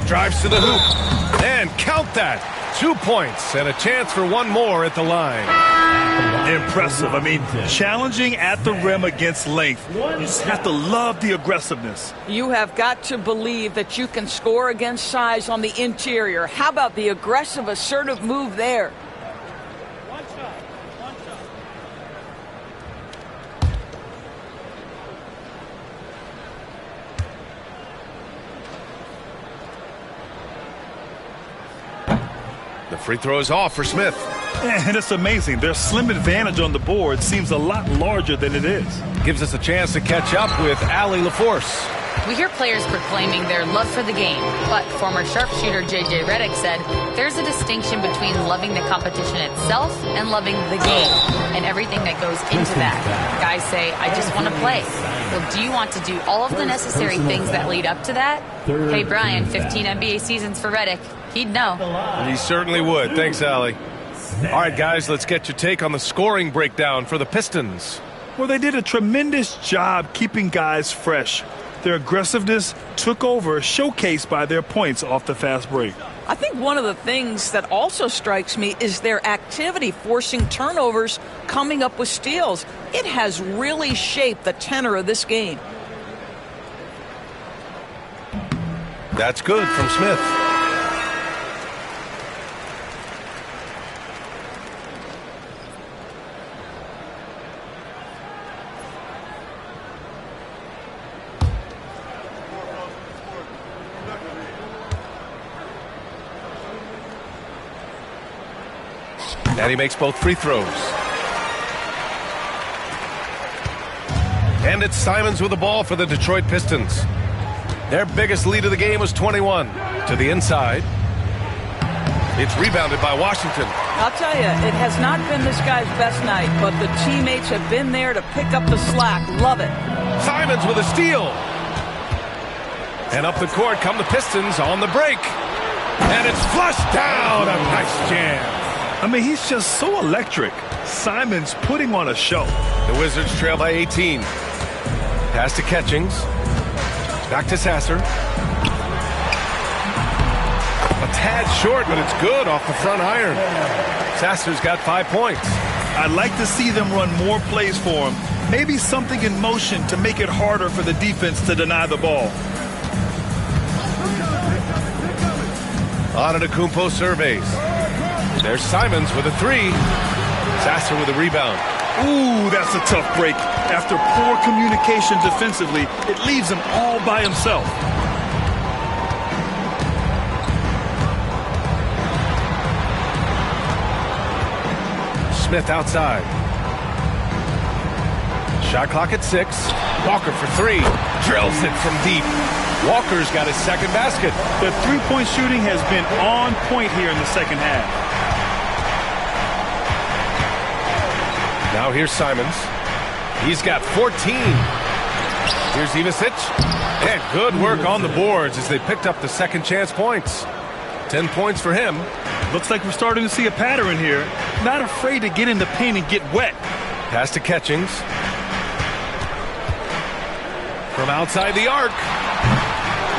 Drives to the hoop. And count that. 2 points and a chance for one more at the line. Impressive. I mean, challenging at the rim against length. You just have to love the aggressiveness. You have got to believe that you can score against size on the interior. How about the aggressive, assertive move there? The free throw is off for Smith. And it's amazing. Their slim advantage on the board seems a lot larger than it is. Gives us a chance to catch up with Allie LaForce. We hear players proclaiming their love for the game, but former sharpshooter J.J. Redick said there's a distinction between loving the competition itself and loving the game and everything that goes into that. Guys say, I just want to play. Well, do you want to do all of the necessary things that lead up to that? Hey, Brian, 15 NBA seasons for Redick. He'd know. He certainly would. Thanks, Allie. All right, guys, let's get your take on the scoring breakdown for the Pistons. Well, they did a tremendous job keeping guys fresh. Their aggressiveness took over, showcased by their points off the fast break. I think one of the things that also strikes me is their activity, forcing turnovers, coming up with steals. It has really shaped the tenor of this game. That's good from Smith. And he makes both free throws. And it's Simons with the ball for the Detroit Pistons. Their biggest lead of the game was 21. To the inside. It's rebounded by Washington. I'll tell you, it has not been this guy's best night, but the teammates have been there to pick up the slack. Love it. Simons with a steal. And up the court come the Pistons on the break. And it's flushed down. A nice jam. I mean, he's just so electric. Simons putting on a show. The Wizards trail by 18. Pass to Catchings. Back to Sasser. A tad short, but it's good off the front iron. Sasser's got 5 points. I'd like to see them run more plays for him. Maybe something in motion to make it harder for the defense to deny the ball. Antetokounmpo surveys. There's Simons with a three. Sasser with a rebound. Ooh, that's a tough break. After poor communication defensively, it leaves him all by himself. Smith outside. Shot clock at 6. Walker for 3. Drills it from deep. Walker's got his second basket. The three-point shooting has been on point here in the second half. Now here's Simons. He's got 14. Here's Ivisic. And good work on the boards as they picked up the second chance points. 10 points for him. Looks like we're starting to see a pattern here. Not afraid to get in the paint and get wet. Pass to Catchings. From outside the arc.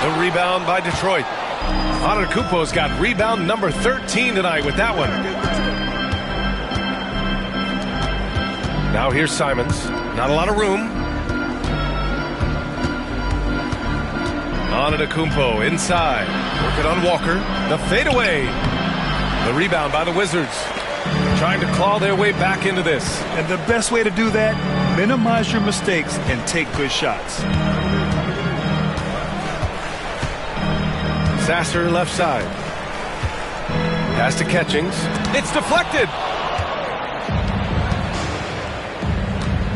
The rebound by Detroit. Antetokounmpo's got rebound number 13 tonight with that one. Now here's Simons. Not a lot of room. Antetokounmpo inside. Working on Walker. The fadeaway. The rebound by the Wizards. Trying to claw their way back into this. And the best way to do that, minimize your mistakes and take good shots. Sasser left side. Pass to Catchings. It's deflected.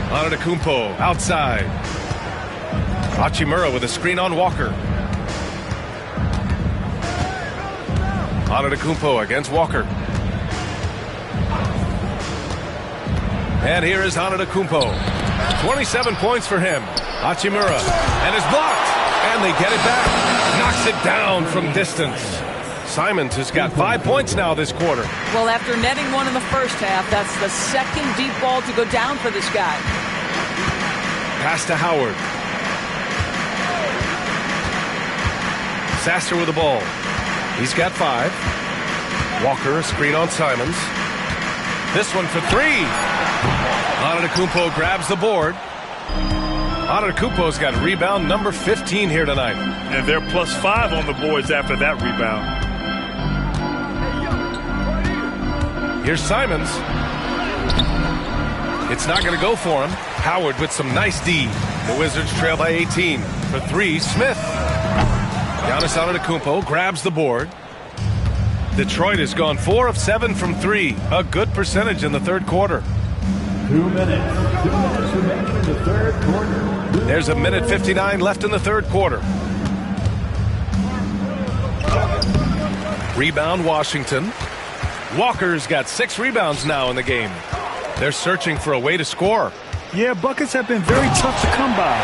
Antetokounmpo outside. Hachimura with a screen on Walker. Antetokounmpo against Walker. And here is Antetokounmpo. 27 points for him. Hachimura. And is blocked. And they get it back. Knocks it down from distance. Simons has got 5 points now this quarter. Well, after netting one in the first half, that's the second deep ball to go down for this guy. Pass to Howard. Sasser with the ball. He's got 5. Walker, a screen on Simons. This one for 3. Antetokounmpo grabs the board. Antetokounmpo's got rebound number 15 here tonight. And they're +5 on the boards after that rebound. Here's Simons. It's not going to go for him. Howard with some nice D. The Wizards trail by 18. For 3, Smith. Giannis Antetokounmpo grabs the board. Detroit has gone 4 of 7 from 3. A good percentage in the third quarter. 2 minutes. 2 minutes remaining in the third quarter. There's a minute 59 left in the third quarter. Rebound Washington. Walker's got 6 rebounds now in the game. They're searching for a way to score. Yeah, buckets have been very tough to come by.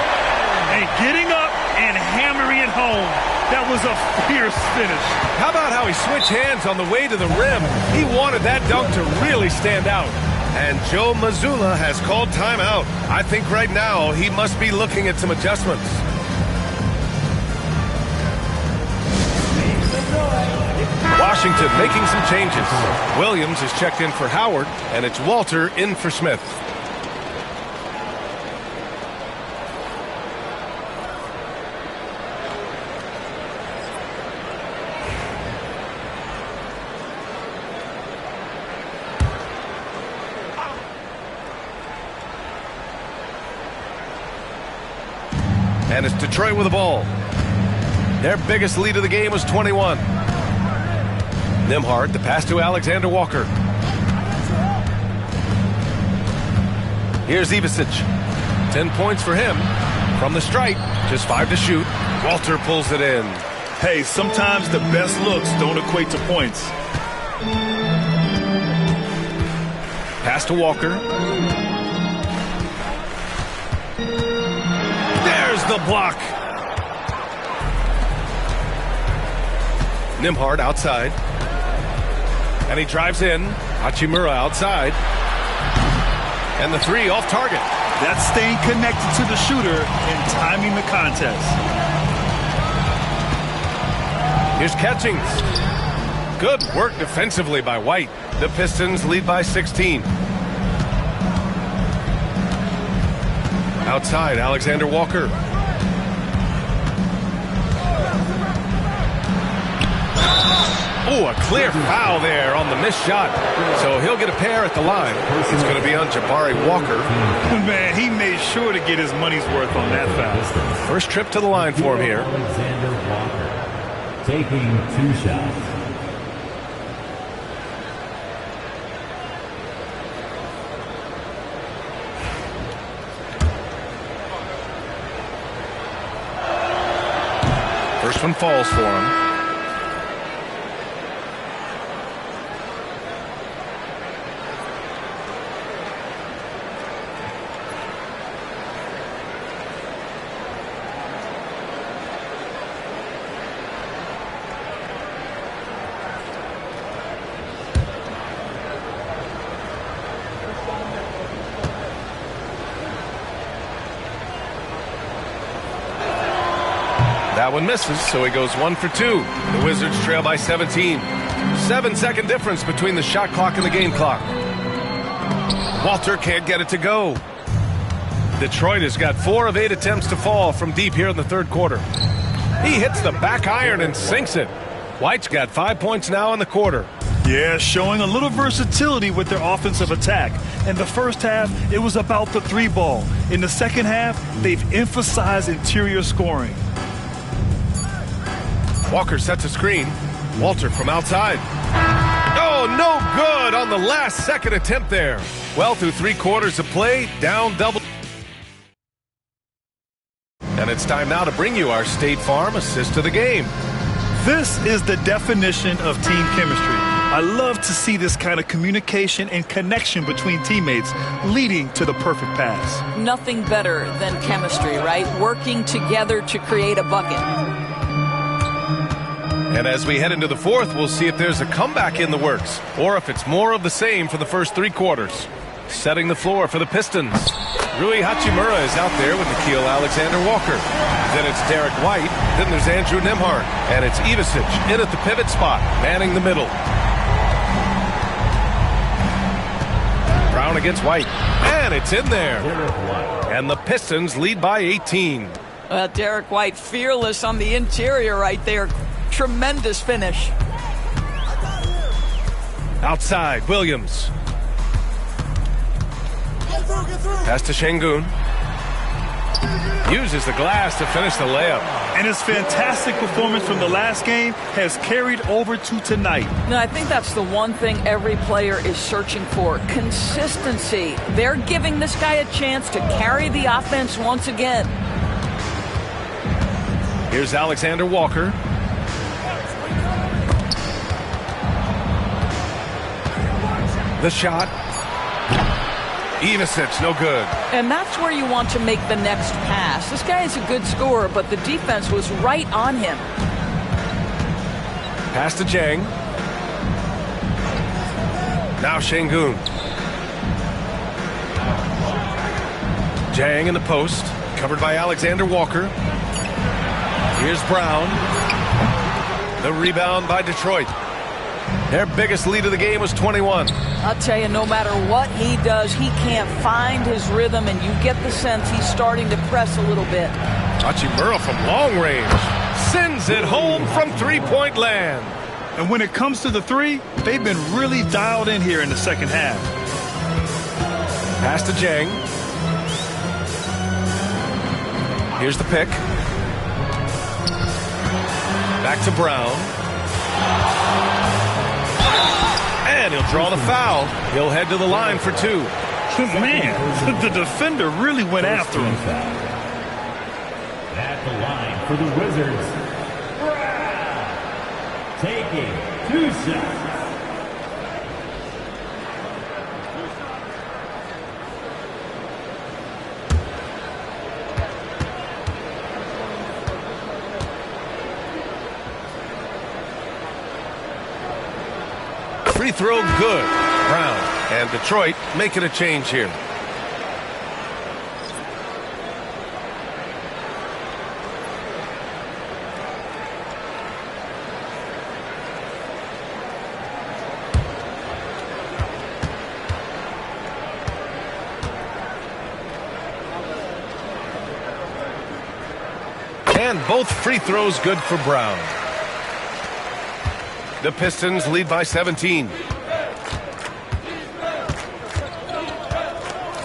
And getting up and hammering it home. That was a fierce finish. How about how he switched hands on the way to the rim? He wanted that dunk to really stand out. And Joe Mazzulla has called timeout. I think right now he must be looking at some adjustments. Washington making some changes. Williams is checked in for Howard, and it's Walter in for Smith. And it's Detroit with the ball. Their biggest lead of the game was 21. Nembhard, the pass to Alexander Walker. Here's Ivisic. 10 points for him. From the stripe, just 5 to shoot. Walter pulls it in. Hey, sometimes the best looks don't equate to points. Pass to Walker. There's the block. Nembhard outside. And he drives in. Hachimura outside. And the 3 off target. That's staying connected to the shooter and timing the contest. Here's Catchings. Good work defensively by White. The Pistons lead by 16. Outside, Alexander Walker. Oh, a clear foul there on the missed shot. So he'll get a pair at the line. It's going to be on Jabari Walker. Man, he made sure to get his money's worth on that foul. First trip to the line for him here. Alexander Walker taking 2 shots. First one falls for him. That one misses, so he goes 1 for 2. The Wizards trail by 17. 7-second difference between the shot clock and the game clock. Walter can't get it to go. Detroit has got 4 of 8 attempts to fall from deep here in the third quarter. He hits the back iron and sinks it. White's got 5 points now in the quarter. Yeah, showing a little versatility with their offensive attack. In the first half, it was about the 3-ball. In the second half, they've emphasized interior scoring. Walker sets a screen. Walter from outside. Oh, no good on the last second attempt there. Well, through 3 quarters of play, down double. And it's time now to bring you our State Farm assist of the game. This is the definition of team chemistry. I love to see this kind of communication and connection between teammates leading to the perfect pass. Nothing better than chemistry, right? Working together to create a bucket. And as we head into the fourth, we'll see if there's a comeback in the works or if it's more of the same for the first 3 quarters. Setting the floor for the Pistons. Rui Hachimura is out there with Nickeil Alexander-Walker. Then it's Derek White. Then there's Andrew Nembhard. And it's Ivisic in at the pivot spot, manning the middle. Brown against White. And it's in there. And the Pistons lead by 18. Derek White fearless on the interior right there. Tremendous finish. Outside, Williams. Pass to Şengün. Uses the glass to finish the layup. And his fantastic performance from the last game has carried over to tonight. No, I think that's the one thing every player is searching for. Consistency. They're giving this guy a chance to carry the offense once again. Here's Alexander Walker. The shot. Ivisic, no good. And that's where you want to make the next pass. This guy is a good scorer, but the defense was right on him. Pass to Jang. Now Şengün. Jang in the post, covered by Alexander Walker. Here's Brown. The rebound by Detroit. Their biggest lead of the game was 21. I'll tell you, no matter what he does, he can't find his rhythm, and you get the sense he's starting to press a little bit. Hachimura from long range sends it home from 3-point land. And when it comes to the 3, they've been really dialed in here in the second half. Pass to Jang. Here's the pick. Back to Brown. And he'll draw the foul. He'll head to the line for 2. Man, the defender really went after him. At the line for the Wizards, taking 2 shots. Free throw good. Brown and Detroit making a change here. And both free throws good for Brown. The Pistons lead by 17.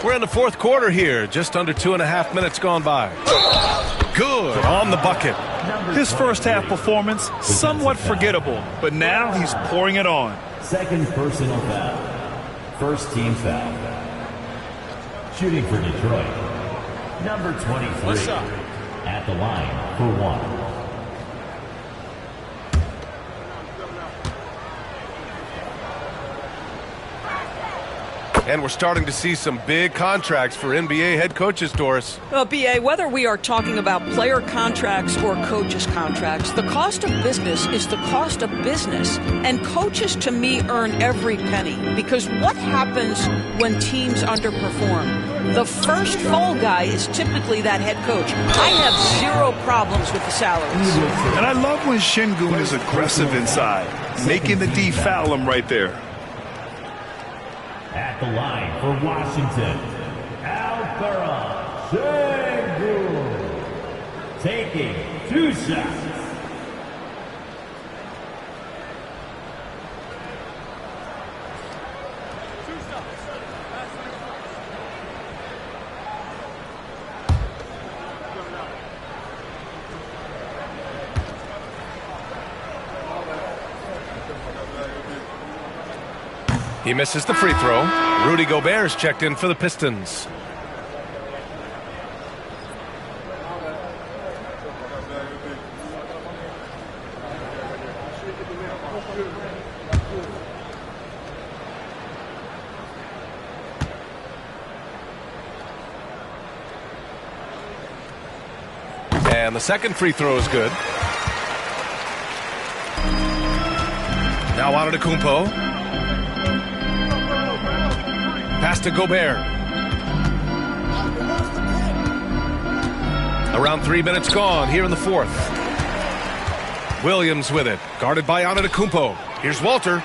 We're in the fourth quarter here. Just under 2.5 minutes gone by. Good on the bucket. His first half performance, somewhat forgettable, but now he's pouring it on. Second personal foul. First team foul. Shooting for Detroit, number 23. At the line for 1. And we're starting to see some big contracts for NBA head coaches, Doris. Well, B.A., whether we are talking about player contracts or coaches' contracts, the cost of business is the cost of business. And coaches, to me, earn every penny. Because what happens when teams underperform? The first fall guy is typically that head coach. I have zero problems with the salaries. And I love when Şengün is aggressive inside, making the D foul him right there. At the line for Washington, Alperen Şengün, taking 2 shots. He misses the free throw. Rudy Gobert's checked in for the Pistons. And the second free throw is good. Now Antetokounmpo. Pass to Gobert. Around 3 minutes gone here in the fourth. Williams with it, guarded by Antetokounmpo. Here's Walter.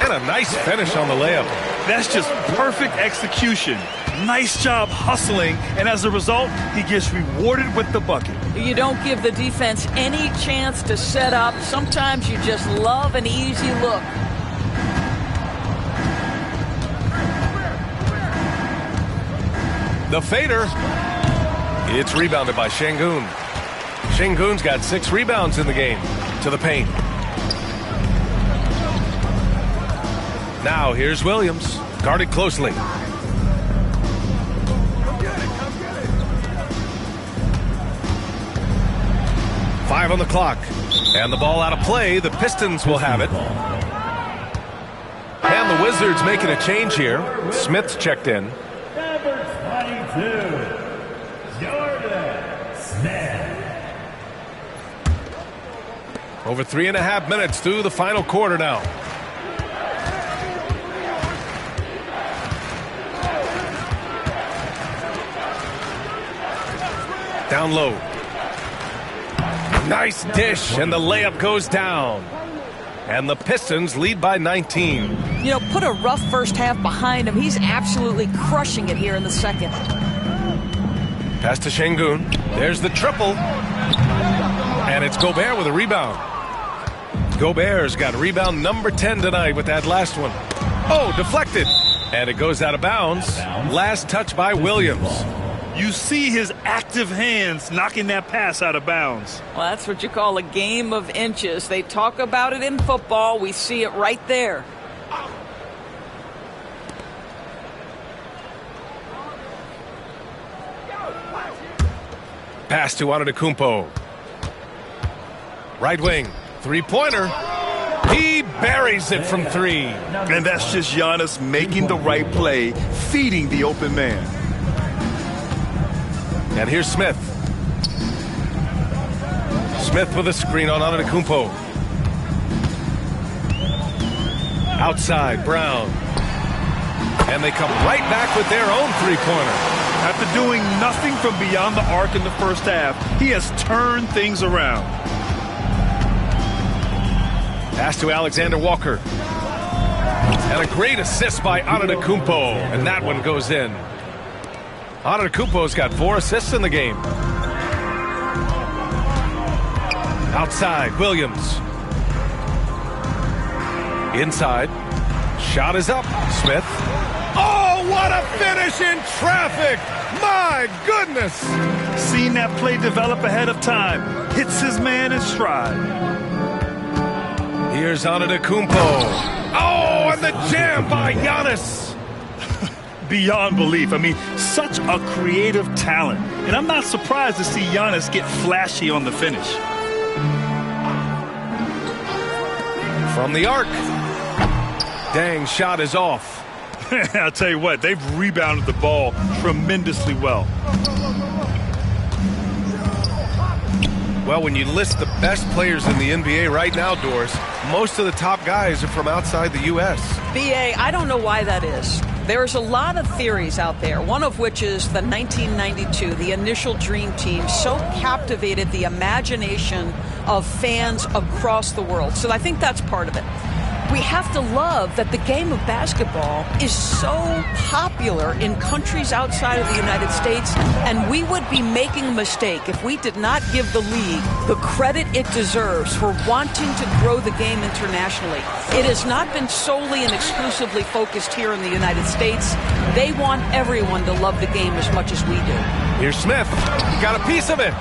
And a nice finish on the layup. That's just perfect execution. Nice job hustling, and as a result, he gets rewarded with the bucket. You don't give the defense any chance to set up. Sometimes you just love an easy look. The fader. It's rebounded by Şengün. Şengün's got 6 rebounds in the game. To the paint. Now here's Williams. Guarded closely. Five on the clock. And the ball out of play. The Pistons will have it. And the Wizards making a change here. Smith's checked in. Over 3.5 minutes through the final quarter now. Down low. Nice dish, and the layup goes down. And the Pistons lead by 19. You know, put a rough first half behind him. He's absolutely crushing it here in the second. Pass to Şengün. There's the triple. And it's Gobert with a rebound. Gobert's got rebound number 10 tonight with that last one. Oh, deflected. And it goes out of bounds. Last touch by Williams. You see his active hands knocking that pass out of bounds. Well, that's what you call a game of inches. They talk about it in football. We see it right there. Pass to Antetokounmpo. Right wing. Three-pointer. He buries it from 3. And that's just Giannis making the right play, feeding the open man. And here's Smith. Smith with a screen on Antetokounmpo. Outside, Brown. And they come right back with their own three-pointer. After doing nothing from beyond the arc in the first half, he has turned things around. Pass to Alexander Walker. And a great assist by Antetokounmpo. And that one goes in. Antetokounmpo's got 4 assists in the game. Outside, Williams. Inside. Shot is up. Smith. Oh, what a finish in traffic! My goodness! Seen that play develop ahead of time. Hits his man in stride. Here's Antetokounmpo. Oh, and the jam by Giannis. Beyond belief. I mean, such a creative talent. And I'm not surprised to see Giannis get flashy on the finish. From the arc. Dang, shot is off. I'll tell you what, they've rebounded the ball tremendously well. Well, when you list the best players in the NBA right now, Doris, most of the top guys are from outside the U.S. BA, I don't know why that is. There's a lot of theories out there, one of which is the 1992, the initial Dream Team, so captivated the imagination of fans across the world. So I think that's part of it. We have to love that the game of basketball is so popular in countries outside of the United States, and we would be making a mistake if we did not give the league the credit it deserves for wanting to grow the game internationally. It has not been solely and exclusively focused here in the United States. They want everyone to love the game as much as we do. Here's Smith. He got a piece of it.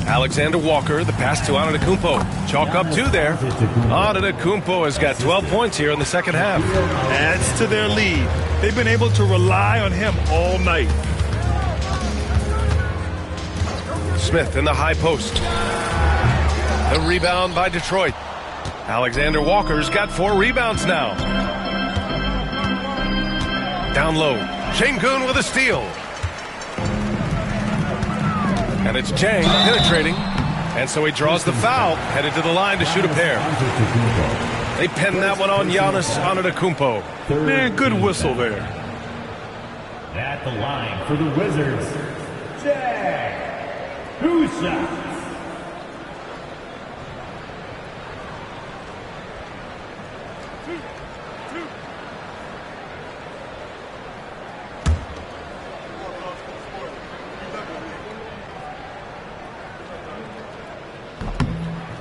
Alexander Walker, the pass to Antetokounmpo. Chalk up 2 there. Antetokounmpo has got 12 points here in the second half. Adds to their lead. They've been able to rely on him all night. Smith in the high post. The rebound by Detroit. Alexander Walker's got 4 rebounds now. Down low. Şengün with a steal. And it's Chang penetrating. And so he draws the foul, headed to the line to shoot a pair. They pin that one on Giannis Antetokounmpo. Man, good whistle there. At the line for the Wizards, Jack. 2 shots.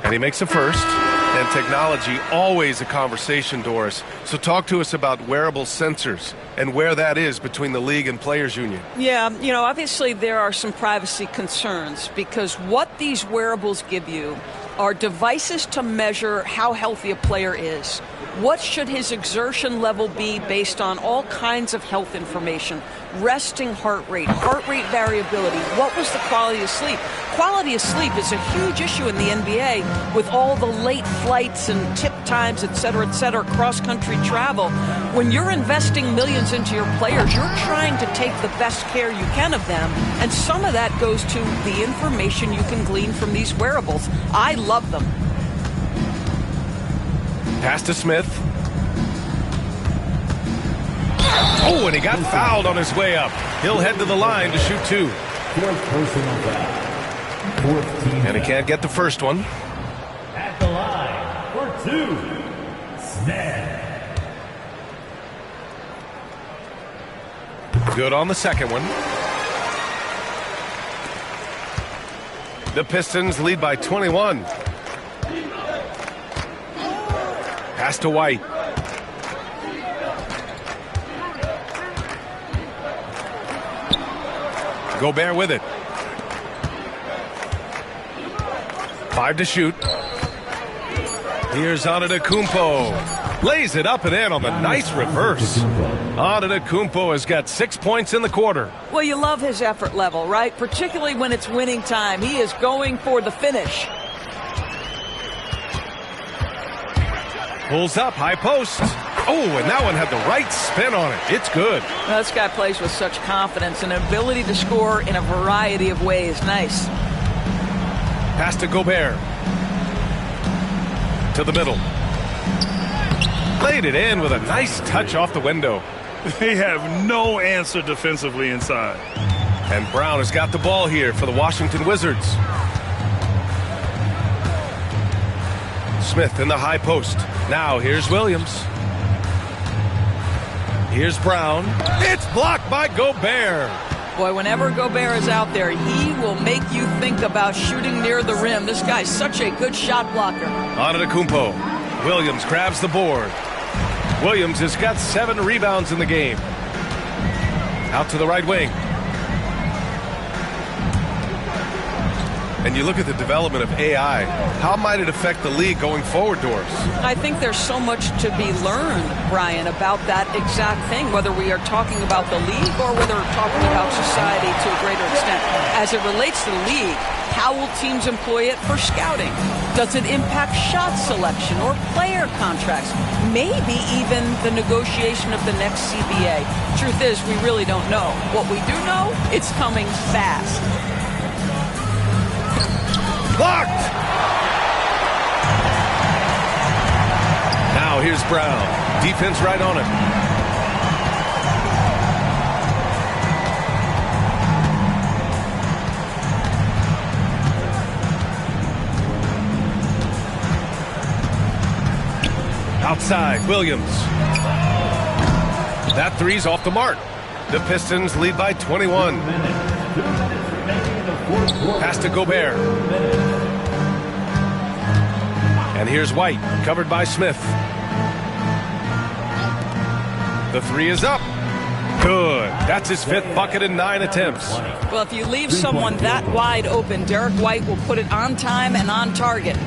And he makes a first. And technology, always a conversation, Doris. So talk to us about wearable sensors and where that is between the league and players union. Yeah, you know, obviously there are some privacy concerns because what these wearables give you are devices to measure how healthy a player is. What should his exertion level be based on all kinds of health information? Resting heart rate variability. What was the quality of sleep? Quality of sleep is a huge issue in the NBA with all the late flights and tip times, et cetera, cross-country travel. When you're investing millions into your players, you're trying to take the best care you can of them, and some of that goes to the information you can glean from these wearables. I love them. Pass to Smith. Oh, and he got fouled on his way up. He'll head to the line to shoot 2. Fourth personal foul. Fourth team. And he can't get the first one. At the line for 2, Smith. Good on the second one. The Pistons lead by 21. Pass to White. Gobert with it. 5 to shoot. Here's Antetokounmpo. Lays it up and in on the nice reverse. Antetokounmpo has got 6 points in the quarter. Well, you love his effort level, right? Particularly when it's winning time. He is going for the finish. Pulls up, high post. Oh, and that one had the right spin on it. It's good. Well, this guy plays with such confidence and ability to score in a variety of ways. Nice. Pass to Gobert. To the middle. Laid it in with a nice touch off the window. They have no answer defensively inside. And Brown has got the ball here for the Washington Wizards. Smith in the high post. Now here's Williams. Here's Brown. It's blocked by Gobert. Boy, whenever Gobert is out there, he will make you think about shooting near the rim. This guy's such a good shot blocker. Antetokounmpo. Williams grabs the board. Williams has got 7 rebounds in the game. Out to the right wing. And you look at the development of AI. How might it affect the league going forward, Doris? I think there's so much to be learned, Brian, about that exact thing, whether we are talking about the league or whether we're talking about society to a greater extent. As it relates to the league, How will teams employ it for scouting? Does it impact shot selection or player contracts? Maybe even the negotiation of the next CBA. Truth is, we really don't know. What we do know, it's coming fast. Blocked! Now here's Brown. Defense right on him. Outside, Williams. That three's off the mark. The Pistons lead by 21. Pass to Gobert. And here's White, covered by Smith. The three is up. Good. That's his 5th bucket in 9 attempts. Well, if you leave someone that wide open, Derek White will put it on time and on target.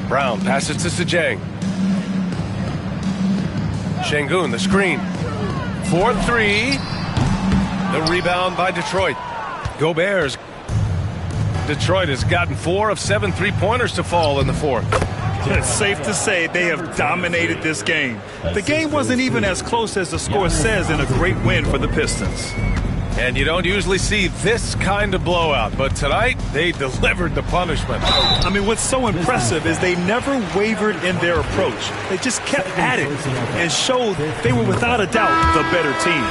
Brown passes to Sejong. Şengün, the screen. 4-3. The rebound by Detroit. Gobert's. Detroit has gotten 4 of 7 3-pointers to fall in the 4th. It's safe to say they have dominated this game. The game wasn't even as close as the score says in a great win for the Pistons. And you don't usually see this kind of blowout, but tonight they delivered the punishment. I mean, what's so impressive is they never wavered in their approach. They just kept at it and showed they were without a doubt the better team.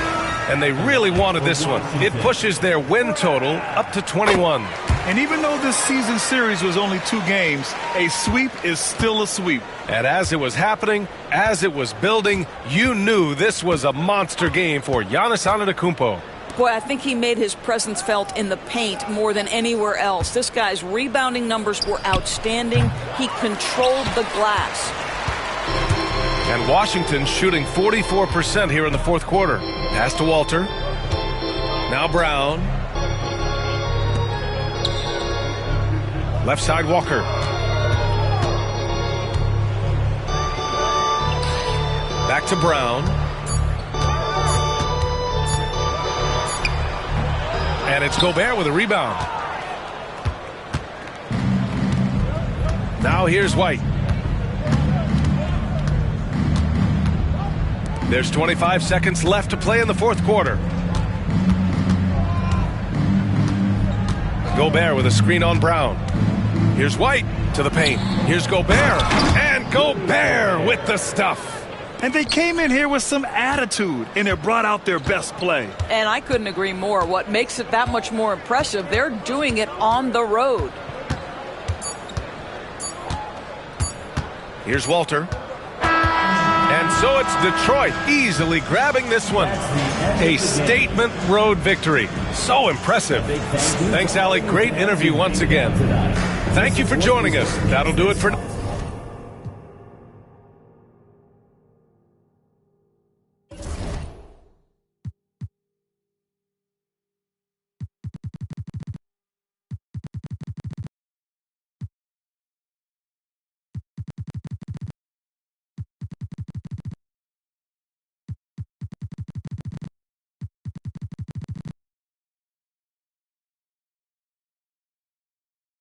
And they really wanted this one. It pushes their win total up to 21. And even though this season series was only 2 games, a sweep is still a sweep. And as it was happening, as it was building, you knew this was a monster game for Giannis Antetokounmpo. Boy, I think he made his presence felt in the paint more than anywhere else. This guy's rebounding numbers were outstanding. He controlled the glass. And Washington shooting 44% here in the 4th quarter. Pass to Walter. Now Brown. Left side Walker. Back to Brown. And it's Gobert with a rebound. Now here's White. There's 25 seconds left to play in the 4th quarter. Gobert with a screen on Brown. Here's White to the paint. Here's Gobert. And Gobert with the stuff. And they came in here with some attitude, and it brought out their best play. And I couldn't agree more. What makes it that much more impressive, they're doing it on the road. Here's Walter. And so it's Detroit easily grabbing this one. A statement road victory. So impressive. Thanks, Allie. Great interview once again. Thank you for joining us. That'll do it for now.